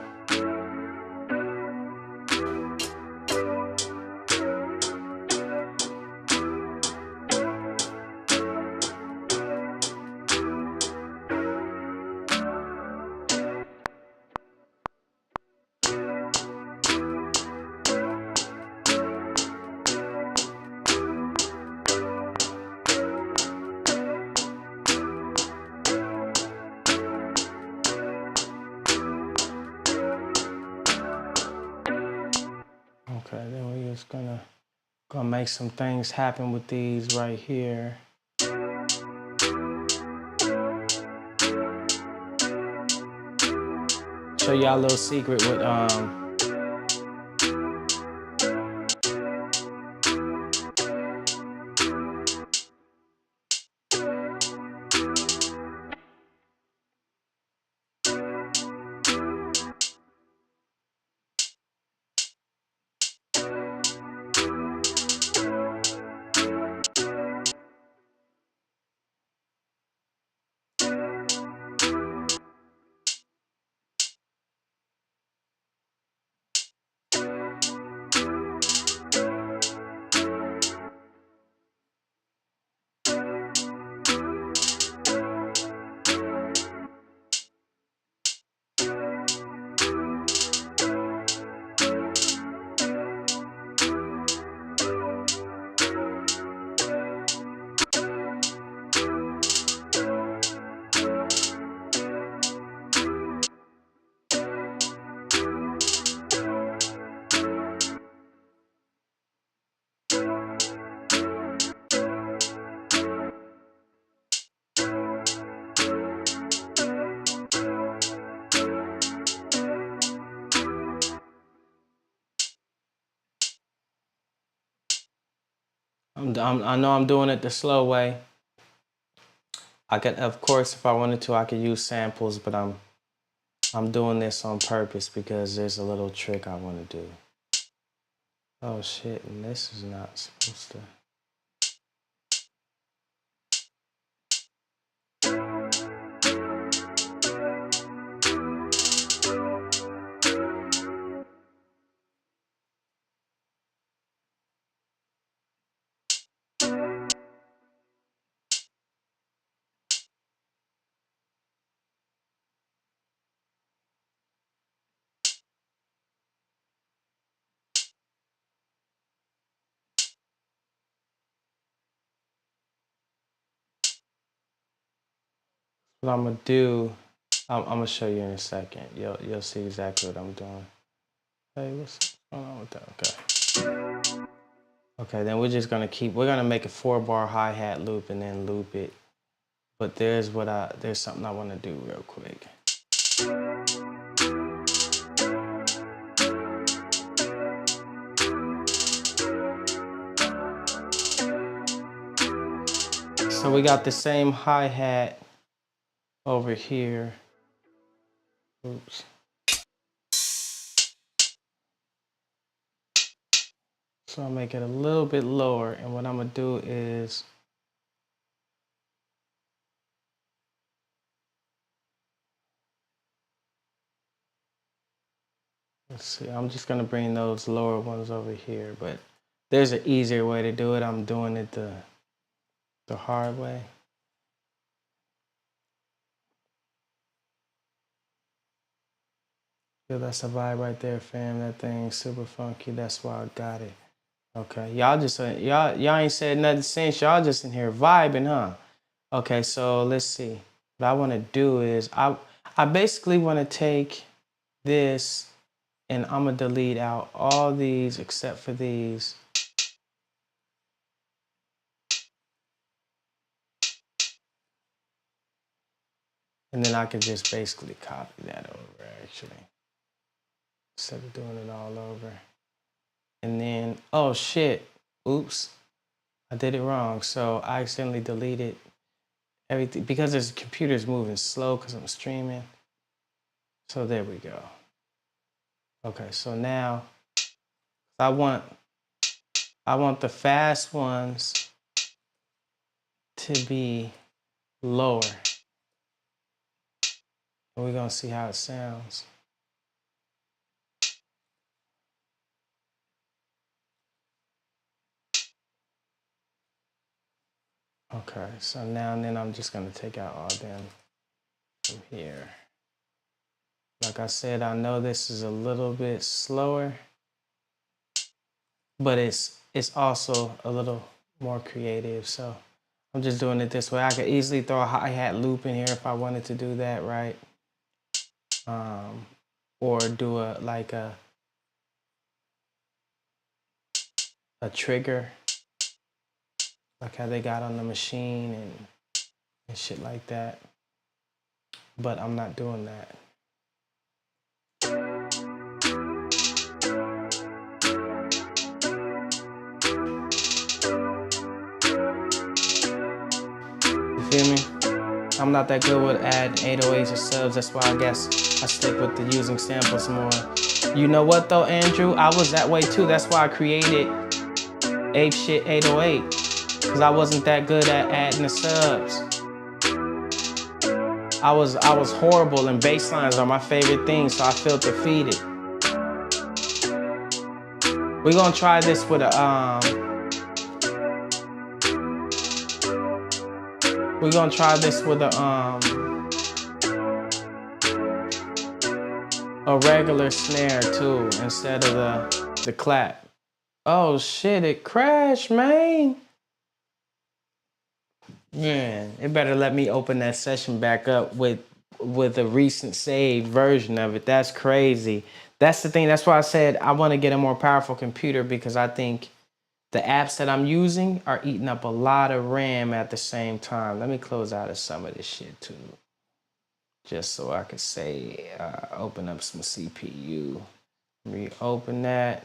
Okay, then we're just gonna make some things happen with these right here. Show y'all a little secret with I know I'm doing it the slow way. I could, of course, if I wanted to, I could use samples, but I'm doing this on purpose because there's a little trick I want to do. Oh shit, and this is not supposed to. What I'm gonna do, I'm gonna show you in a second. You'll see exactly what I'm doing. Hey, what's going on with that? Okay. Okay, then we're gonna make a 4-bar hi-hat loop and then loop it. But there's something I want to do real quick. So we got the same hi-hat over here. Oops. So I'll make it a little bit lower, and what I'm gonna do is let's see, I'm just gonna bring those lower ones over here, but there's an easier way to do it. I'm doing it the hard way. Yeah, that's a vibe right there, fam. That thing's super funky. That's why I got it. Okay, y'all ain't said nothing since. Y'all just in here vibing, huh? Okay, so let's see. What I want to do is I basically want to take this and I'm gonna delete out all these except for these. And then I can just basically copy that over actually, instead of doing it all over. And then, oh shit, oops, I did it wrong. So I accidentally deleted everything because this computer's moving slow because I'm streaming. So there we go. Okay, so now I want the fast ones to be lower. And we're gonna see how it sounds. Okay, so now and then I'm just gonna take out all them from here. Like I said, I know this is a little bit slower, but it's also a little more creative. So I'm just doing it this way. I could easily throw a hi-hat loop in here if I wanted to do that, right? Or do a trigger, like how they got on the machine and shit like that. But I'm not doing that. You feel me? I'm not that good with adding 808s or subs. That's why I guess I stick with the using samples more. You know what though, Andrew? I was that way too. That's why I created Ape Shit 808. Cause I wasn't that good at adding the subs. I was horrible, and bass lines are my favorite thing, so I felt defeated. We're gonna try this with a regular snare too, instead of the clap. Oh shit, it crashed, man. Man, it better let me open that session back up with a recent saved version of it. That's crazy. That's the thing. That's why I said I want to get a more powerful computer, because I think the apps that I'm using are eating up a lot of RAM at the same time. Let me close out of some of this shit too, just so I could say, open up some CPU. Reopen that.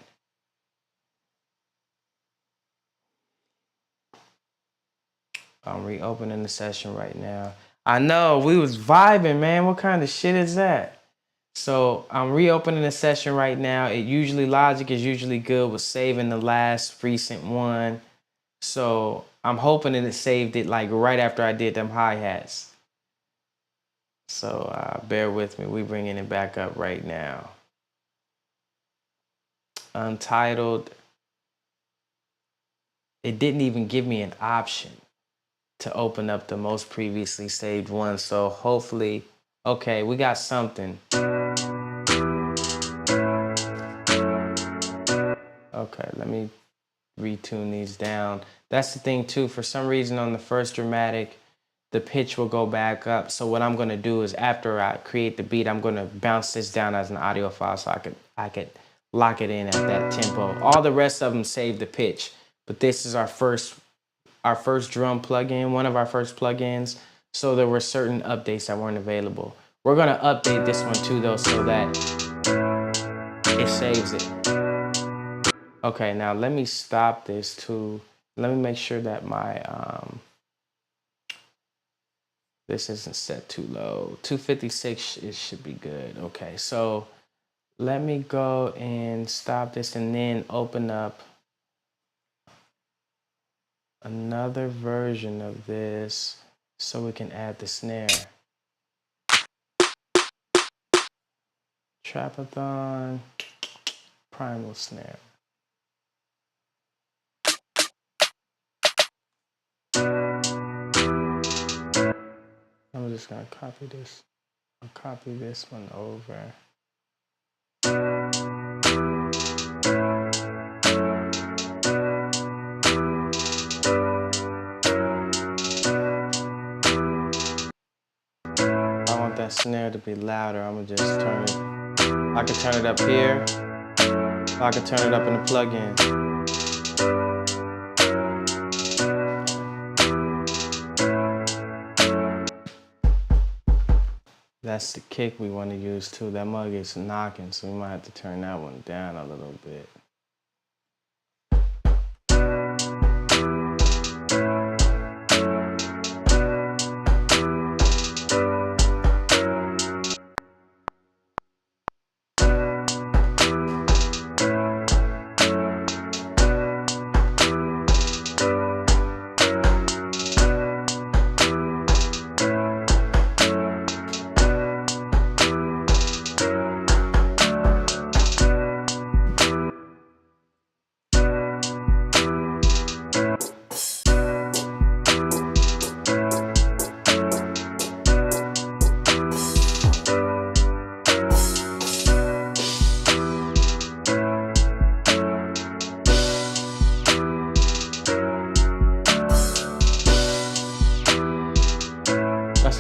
I'm reopening the session right now. I know, we was vibing, man. What kind of shit is that? So I'm reopening the session right now. Logic is usually good with saving the last recent one. So I'm hoping that it saved it like right after I did them hi-hats. So bear with me. We bringing it back up right now. Untitled. It didn't even give me an option to open up the most previously saved one. So hopefully, okay, we got something. Okay, let me retune these down. That's the thing too, for some reason on the first dramatic, the pitch will go back up. So what I'm gonna do is, after I create the beat, I'm gonna bounce this down as an audio file so I could lock it in at that tempo. All the rest of them save the pitch, but this is our first drum plugin, one of our first plugins. So there were certain updates that weren't available. We're gonna update this one too though, so that it saves it. Okay, now let me stop this too. Let me make sure that my, this isn't set too low. 256, it should be good. Okay, so let me go and stop this and then open up another version of this so we can add the snare. Trapathon, primal snare. I'm just gonna copy this. I'll copy this one over. If I want that snare to be louder, I'm gonna just turn it. I can turn it up here. I can turn it up in the plugin. That's the kick we want to use too. That mug is knocking, so we might have to turn that one down a little bit.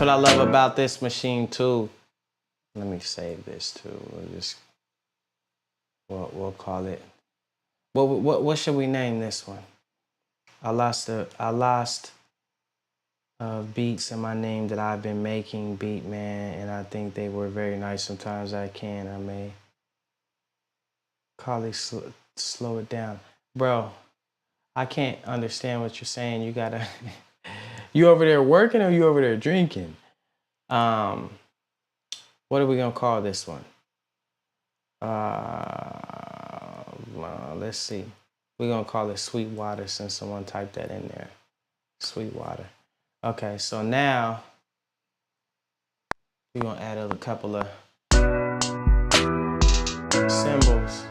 what I love about this machine too. Let me save this too. We'll call it. What should we name this one? I lost beats in my name that I've been making, Beat Man, and I think they were very nice. Sometimes I may call it slow it down, bro. I can't understand what you're saying. You gotta. You over there working or you over there drinking? What are we gonna call this one? Let's see. We're gonna call it Sweetwater since someone typed that in there. Sweetwater. Okay, so now we're gonna add a couple of cymbals.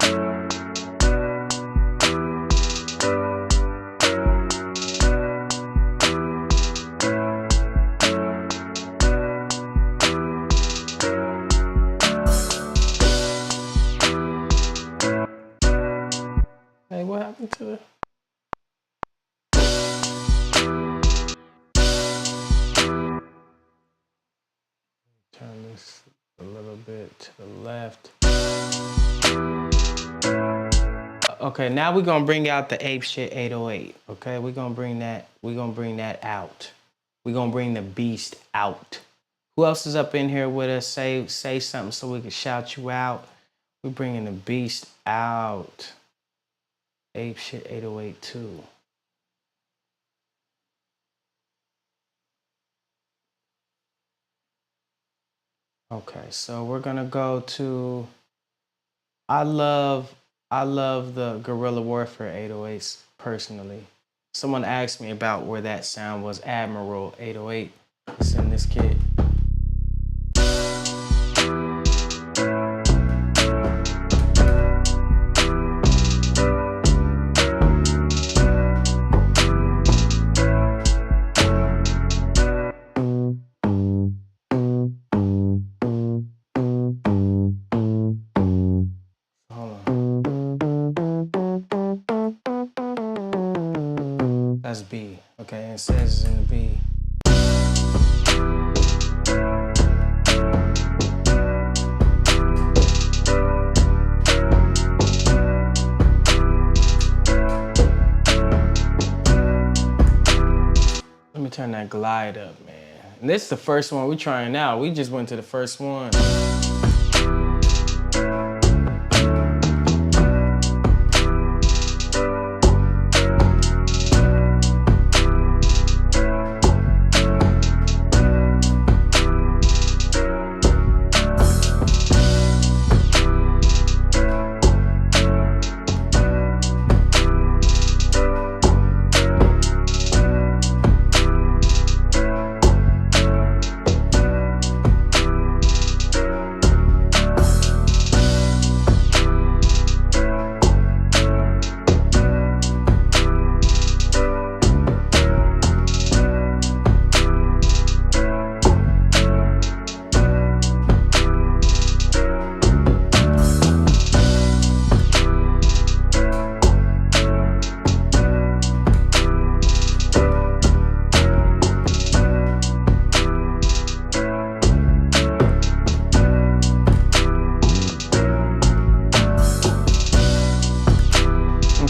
Hey, what happened to the... Turn this a little bit to the left. Okay, now we're gonna bring out the Ape Shit 808. Okay, we're gonna bring that out. We're gonna bring the beast out. Who else is up in here with us? Say something so we can shout you out. We're bringing the beast out. Ape Shit 808 too. Okay, so we're gonna go to, I love the Guerrilla Warfare 808s personally. Someone asked me about where that sound was. Admiral 808. It's in this kit. That's B, okay, and it says it's in the B. Let me turn that glide up, man. And this is the first one we're trying out. We just went to the first one.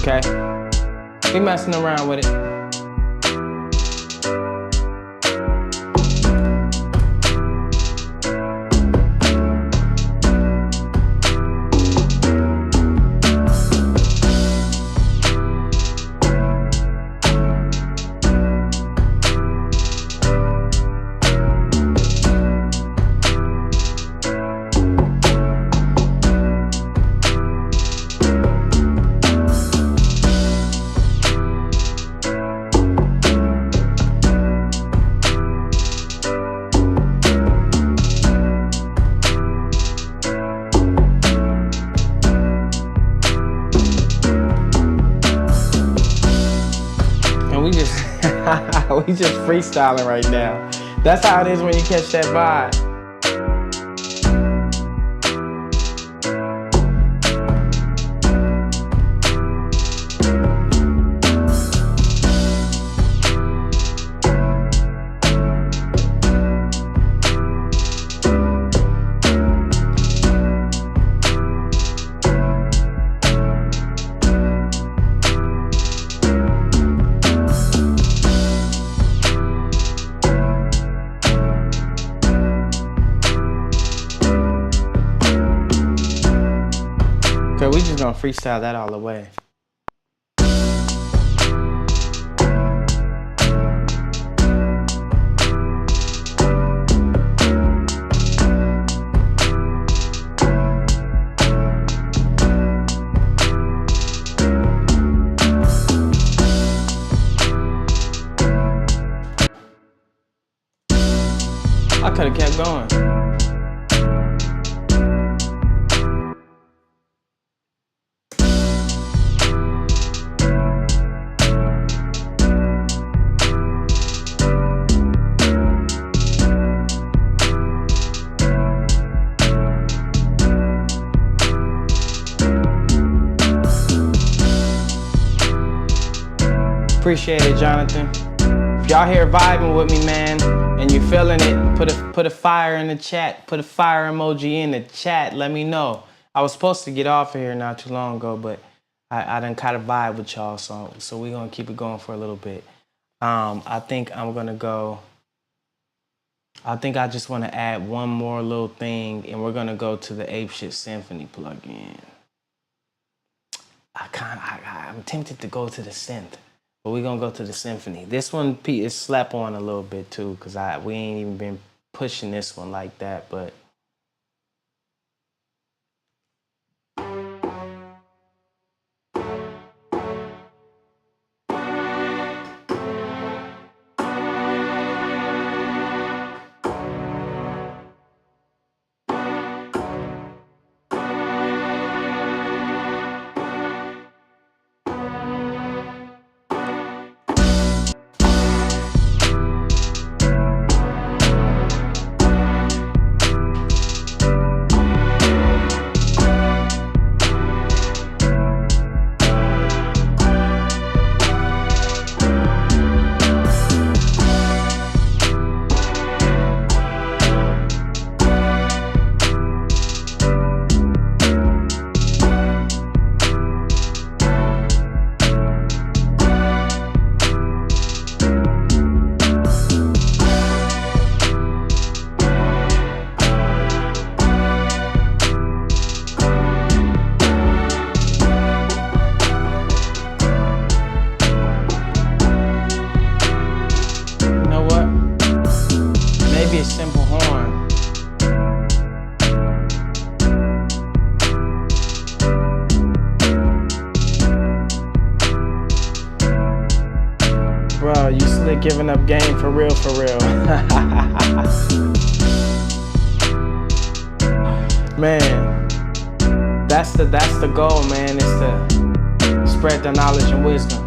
Okay, we messing around with it. We just freestyling right now. That's how it is when you catch that vibe. Okay, we just gonna freestyle that all the way. I could have kept going. Appreciate it, Jonathan. If y'all here vibing with me, man, and you feeling it, put a fire in the chat. Put a fire emoji in the chat. Let me know. I was supposed to get off of here not too long ago, but I done kind of vibe with y'all, so we're gonna keep it going for a little bit. I think I'm gonna go. I think I just want to add one more little thing, and we're gonna go to the Apeshit Symphony plugin. I'm tempted to go to the synth. But we're gonna go to the symphony. This one is slap on a little bit too, because we ain't even been pushing this one like that, but giving up game for real, for real. Man, that's the goal, man, is to spread the knowledge and wisdom.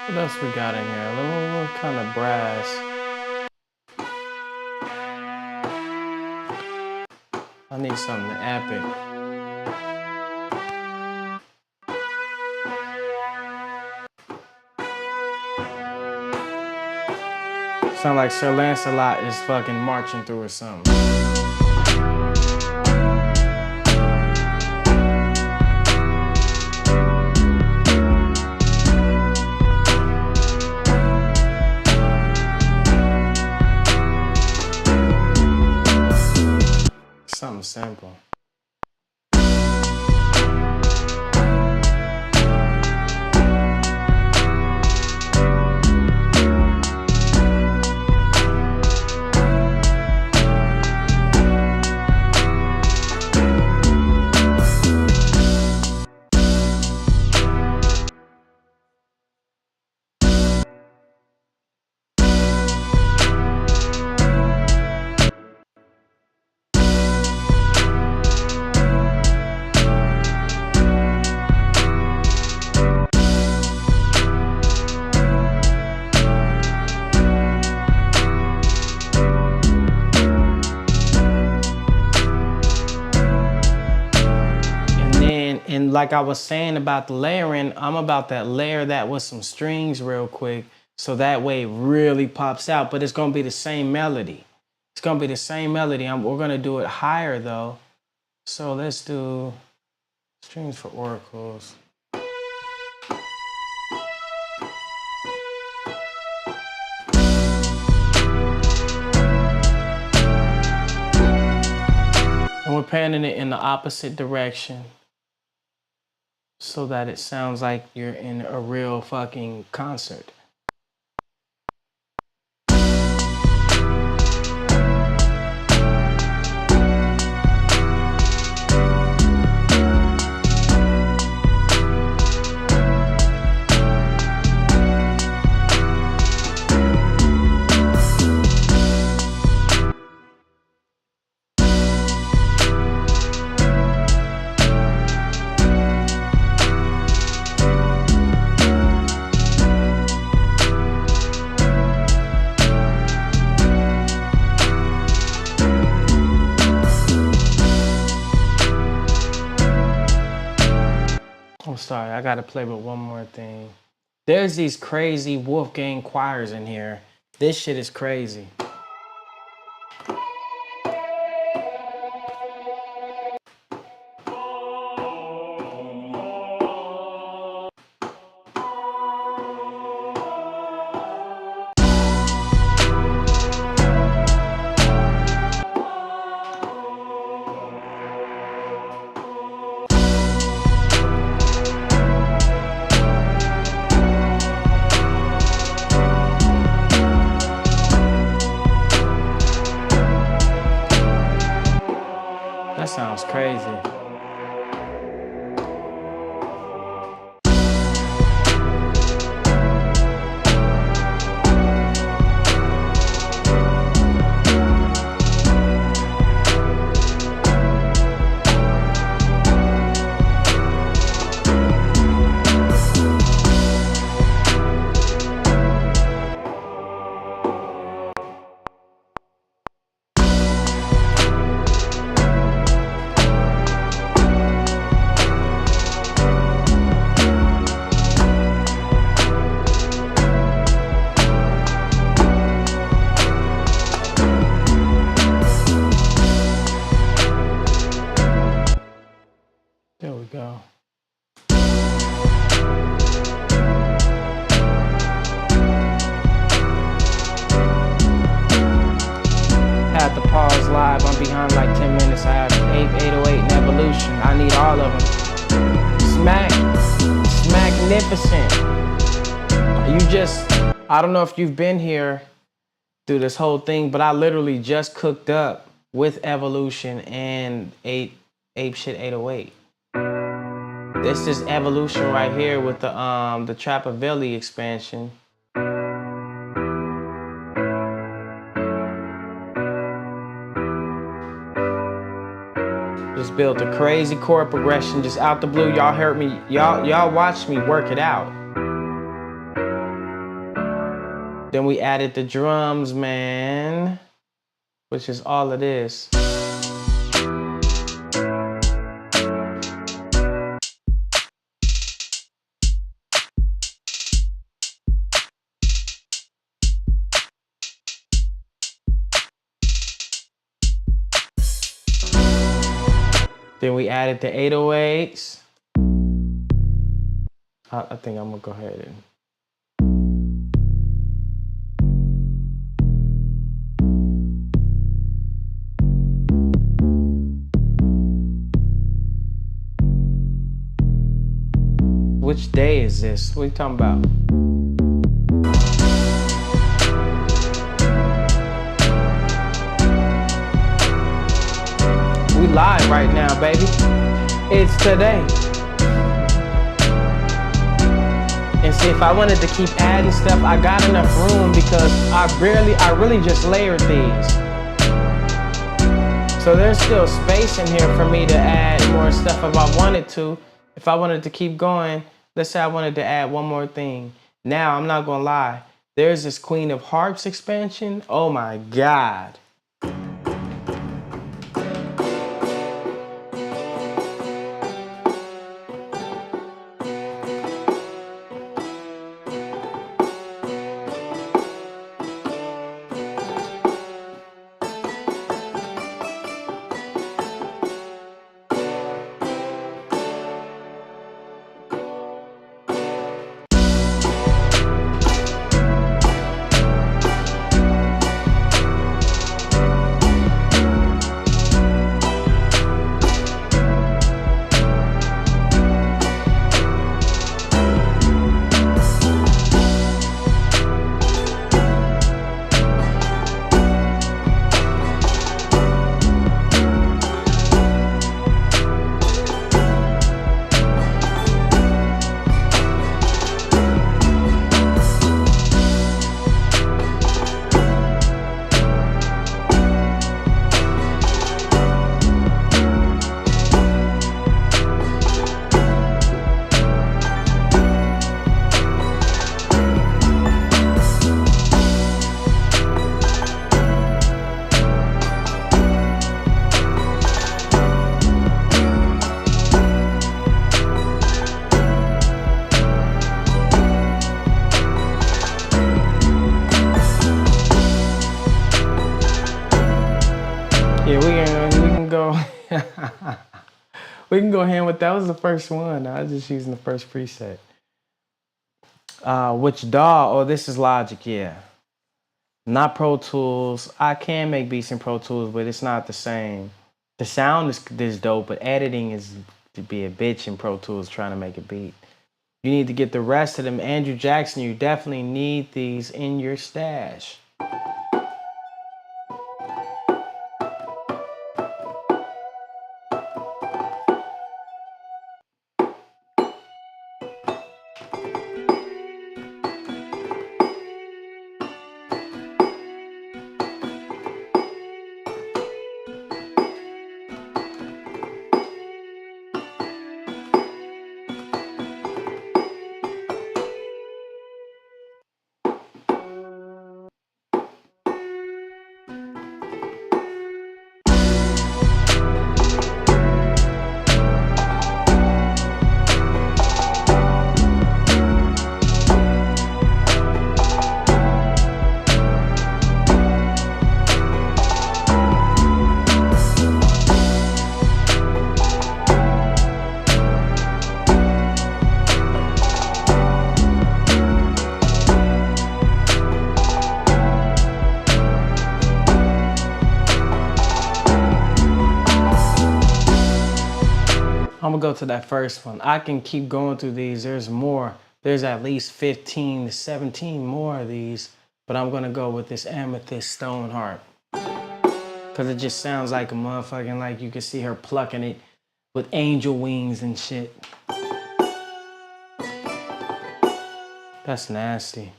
What else we got in here? A little kind of brass. I need something epic. Sound like Sir Lancelot is fucking marching through or something. Something simple. And like I was saying about the layering, I'm about to layer that with some strings real quick, so that way it really pops out, but it's gonna be the same melody. It's gonna be the same melody. We're gonna do it higher though. So let's do strings for oracles. And we're panning it in the opposite direction, so that it sounds like you're in a real fucking concert. I'm sorry, I gotta play with one more thing. There's these crazy Wolfgang choirs in here. This shit is crazy. That sounds crazy. There we go. Had to pause live. I'm behind like 10 minutes. I have 808 and Evolution. I need all of them. Magnificent. I don't know if you've been here through this whole thing, but I literally just cooked up with Evolution and Apeshit 808. This is Evolution right here with the Trapavelli expansion. Just built a crazy chord progression just out the blue. Y'all heard me, y'all watched me work it out. Then we added the drums, man, which is all it is. Then we added the 808s. I think I'm gonna go ahead and. Which day is this? What are you talking about? We live right now, baby. It's today. And see, if I wanted to keep adding stuff, I got enough room because I really just layered these. So there's still space in here for me to add more stuff if I wanted to. If I wanted to keep going, let's say I wanted to add one more thing. Now, I'm not gonna lie, there's this Queen of Hearts expansion. Oh my God. Yeah, we can go. We can go ahead with that. Was the first one. I was just using the first preset. Which DAW? Oh, this is Logic. Yeah, not Pro Tools. I can make beats in Pro Tools, but it's not the same. The sound is dope, but editing is to be a bitch in Pro Tools trying to make a beat. You need to get the rest of them. Andrew Jackson, you definitely need these in your stash. I'm gonna go to that first one. I can keep going through these. There's more. There's at least 15 to 17 more of these, but I'm gonna go with this Amethyst Stone Harp. Cause it just sounds like a motherfucking, like you can see her plucking it with angel wings and shit. That's nasty.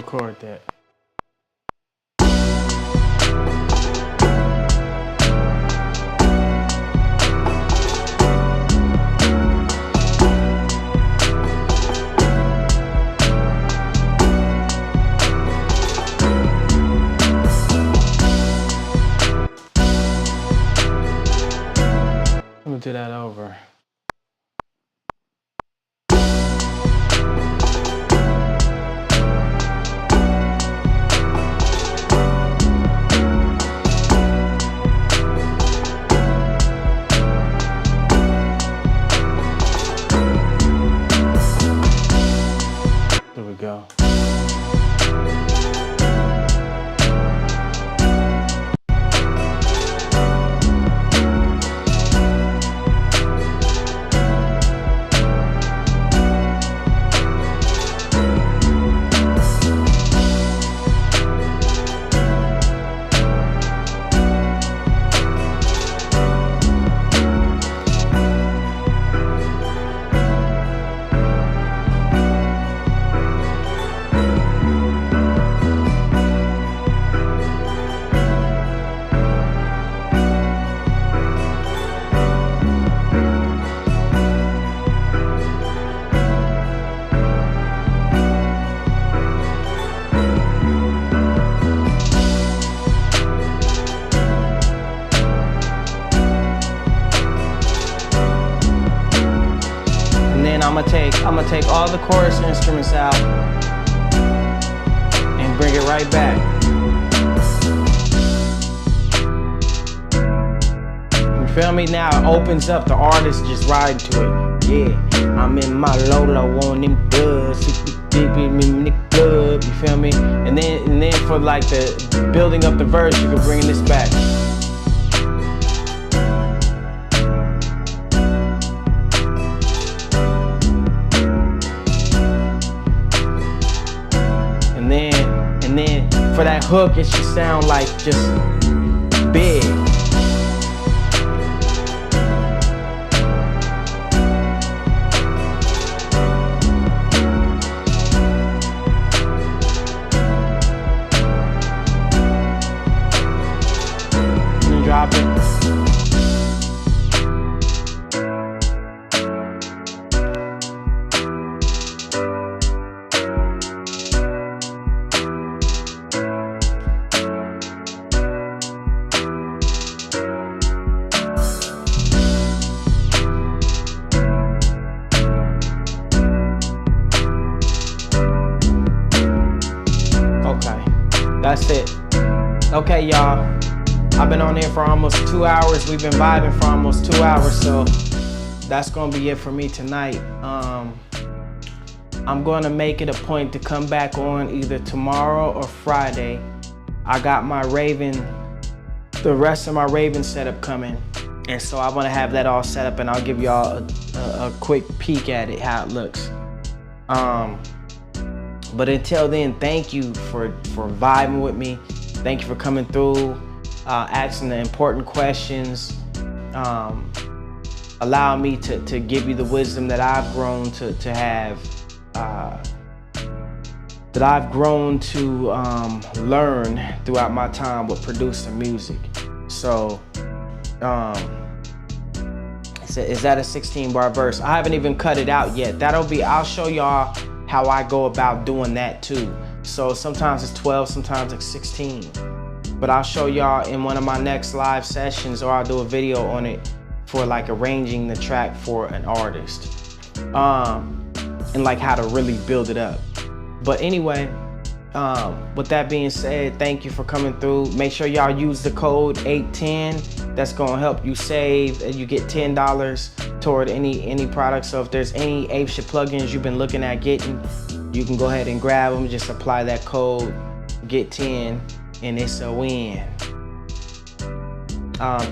Record that. do that over. There we go. I'm gonna take all the chorus instruments out and bring it right back. You feel me? Now it opens up, the artist just riding to it. Yeah, I'm in my Lola, on them dubs, deep in the club. You feel me? And then for like the building up the verse, you can bring this back. And then for that hook, it should sound like just big. And drop it. That's it. Okay, y'all. I've been on here for almost 2 hours. We've been vibing for almost 2 hours, so that's gonna be it for me tonight. I'm gonna make it a point to come back on either tomorrow or Friday. I got my the rest of my Raven setup coming, and so I wanna have that all set up, and I'll give y'all a quick peek at it, how it looks. But until then, thank you for vibing with me. Thank you for coming through, asking the important questions, allow me to give you the wisdom that I've grown to have, that I've grown to learn throughout my time with producing music. So, is that a 16-bar verse? I haven't even cut it out yet. I'll show y'all how I go about doing that too. So sometimes it's 12, sometimes it's 16. But I'll show y'all in one of my next live sessions, or I'll do a video on it for like arranging the track for an artist. And like how to really build it up. But anyway, with that being said, thank you for coming through. Make sure y'all use the code 810. That's gonna help you save, and you get $10 toward any product. So if there's any Apeshit plugins you've been looking at getting, you can go ahead and grab them. Just apply that code, get 10, and it's a win.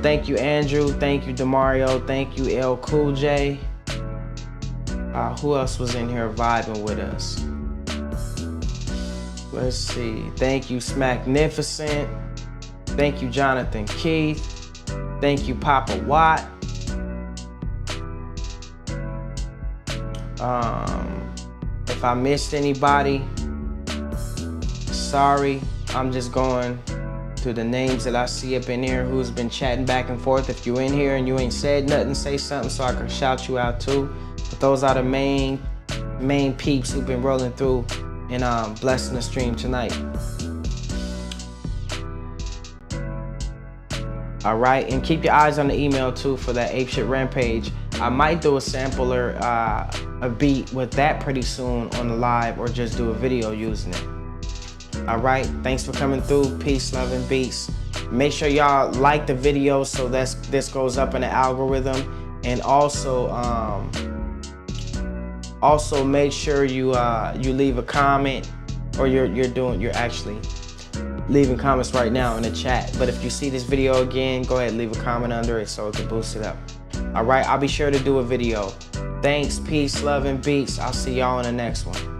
Thank you, Andrew. Thank you, Demario. Thank you, L Cool J. Who else was in here vibing with us? Let's see. Thank you, Smacknificent. Thank you, Jonathan Keith. Thank you, Papa Watt. If I missed anybody, sorry. I'm just going through the names that I see up in here who's been chatting back and forth. If you in here and you ain't said nothing, say something so I can shout you out too. But those are the main peeps who've been rolling through and blessing the stream tonight. All right, and keep your eyes on the email too for that Apeshit Rampage. I might do a sampler, a beat with that pretty soon on the live, or just do a video using it. All right, thanks for coming through. Peace, love, and beats. Make sure y'all like the video so this goes up in the algorithm, and also make sure you leave a comment, or you're actually leaving comments right now in the chat. But if you see this video again, go ahead and leave a comment under it so it can boost it up. All right, I'll be sure to do a video. Thanks, peace, love, and beats. I'll see y'all in the next one.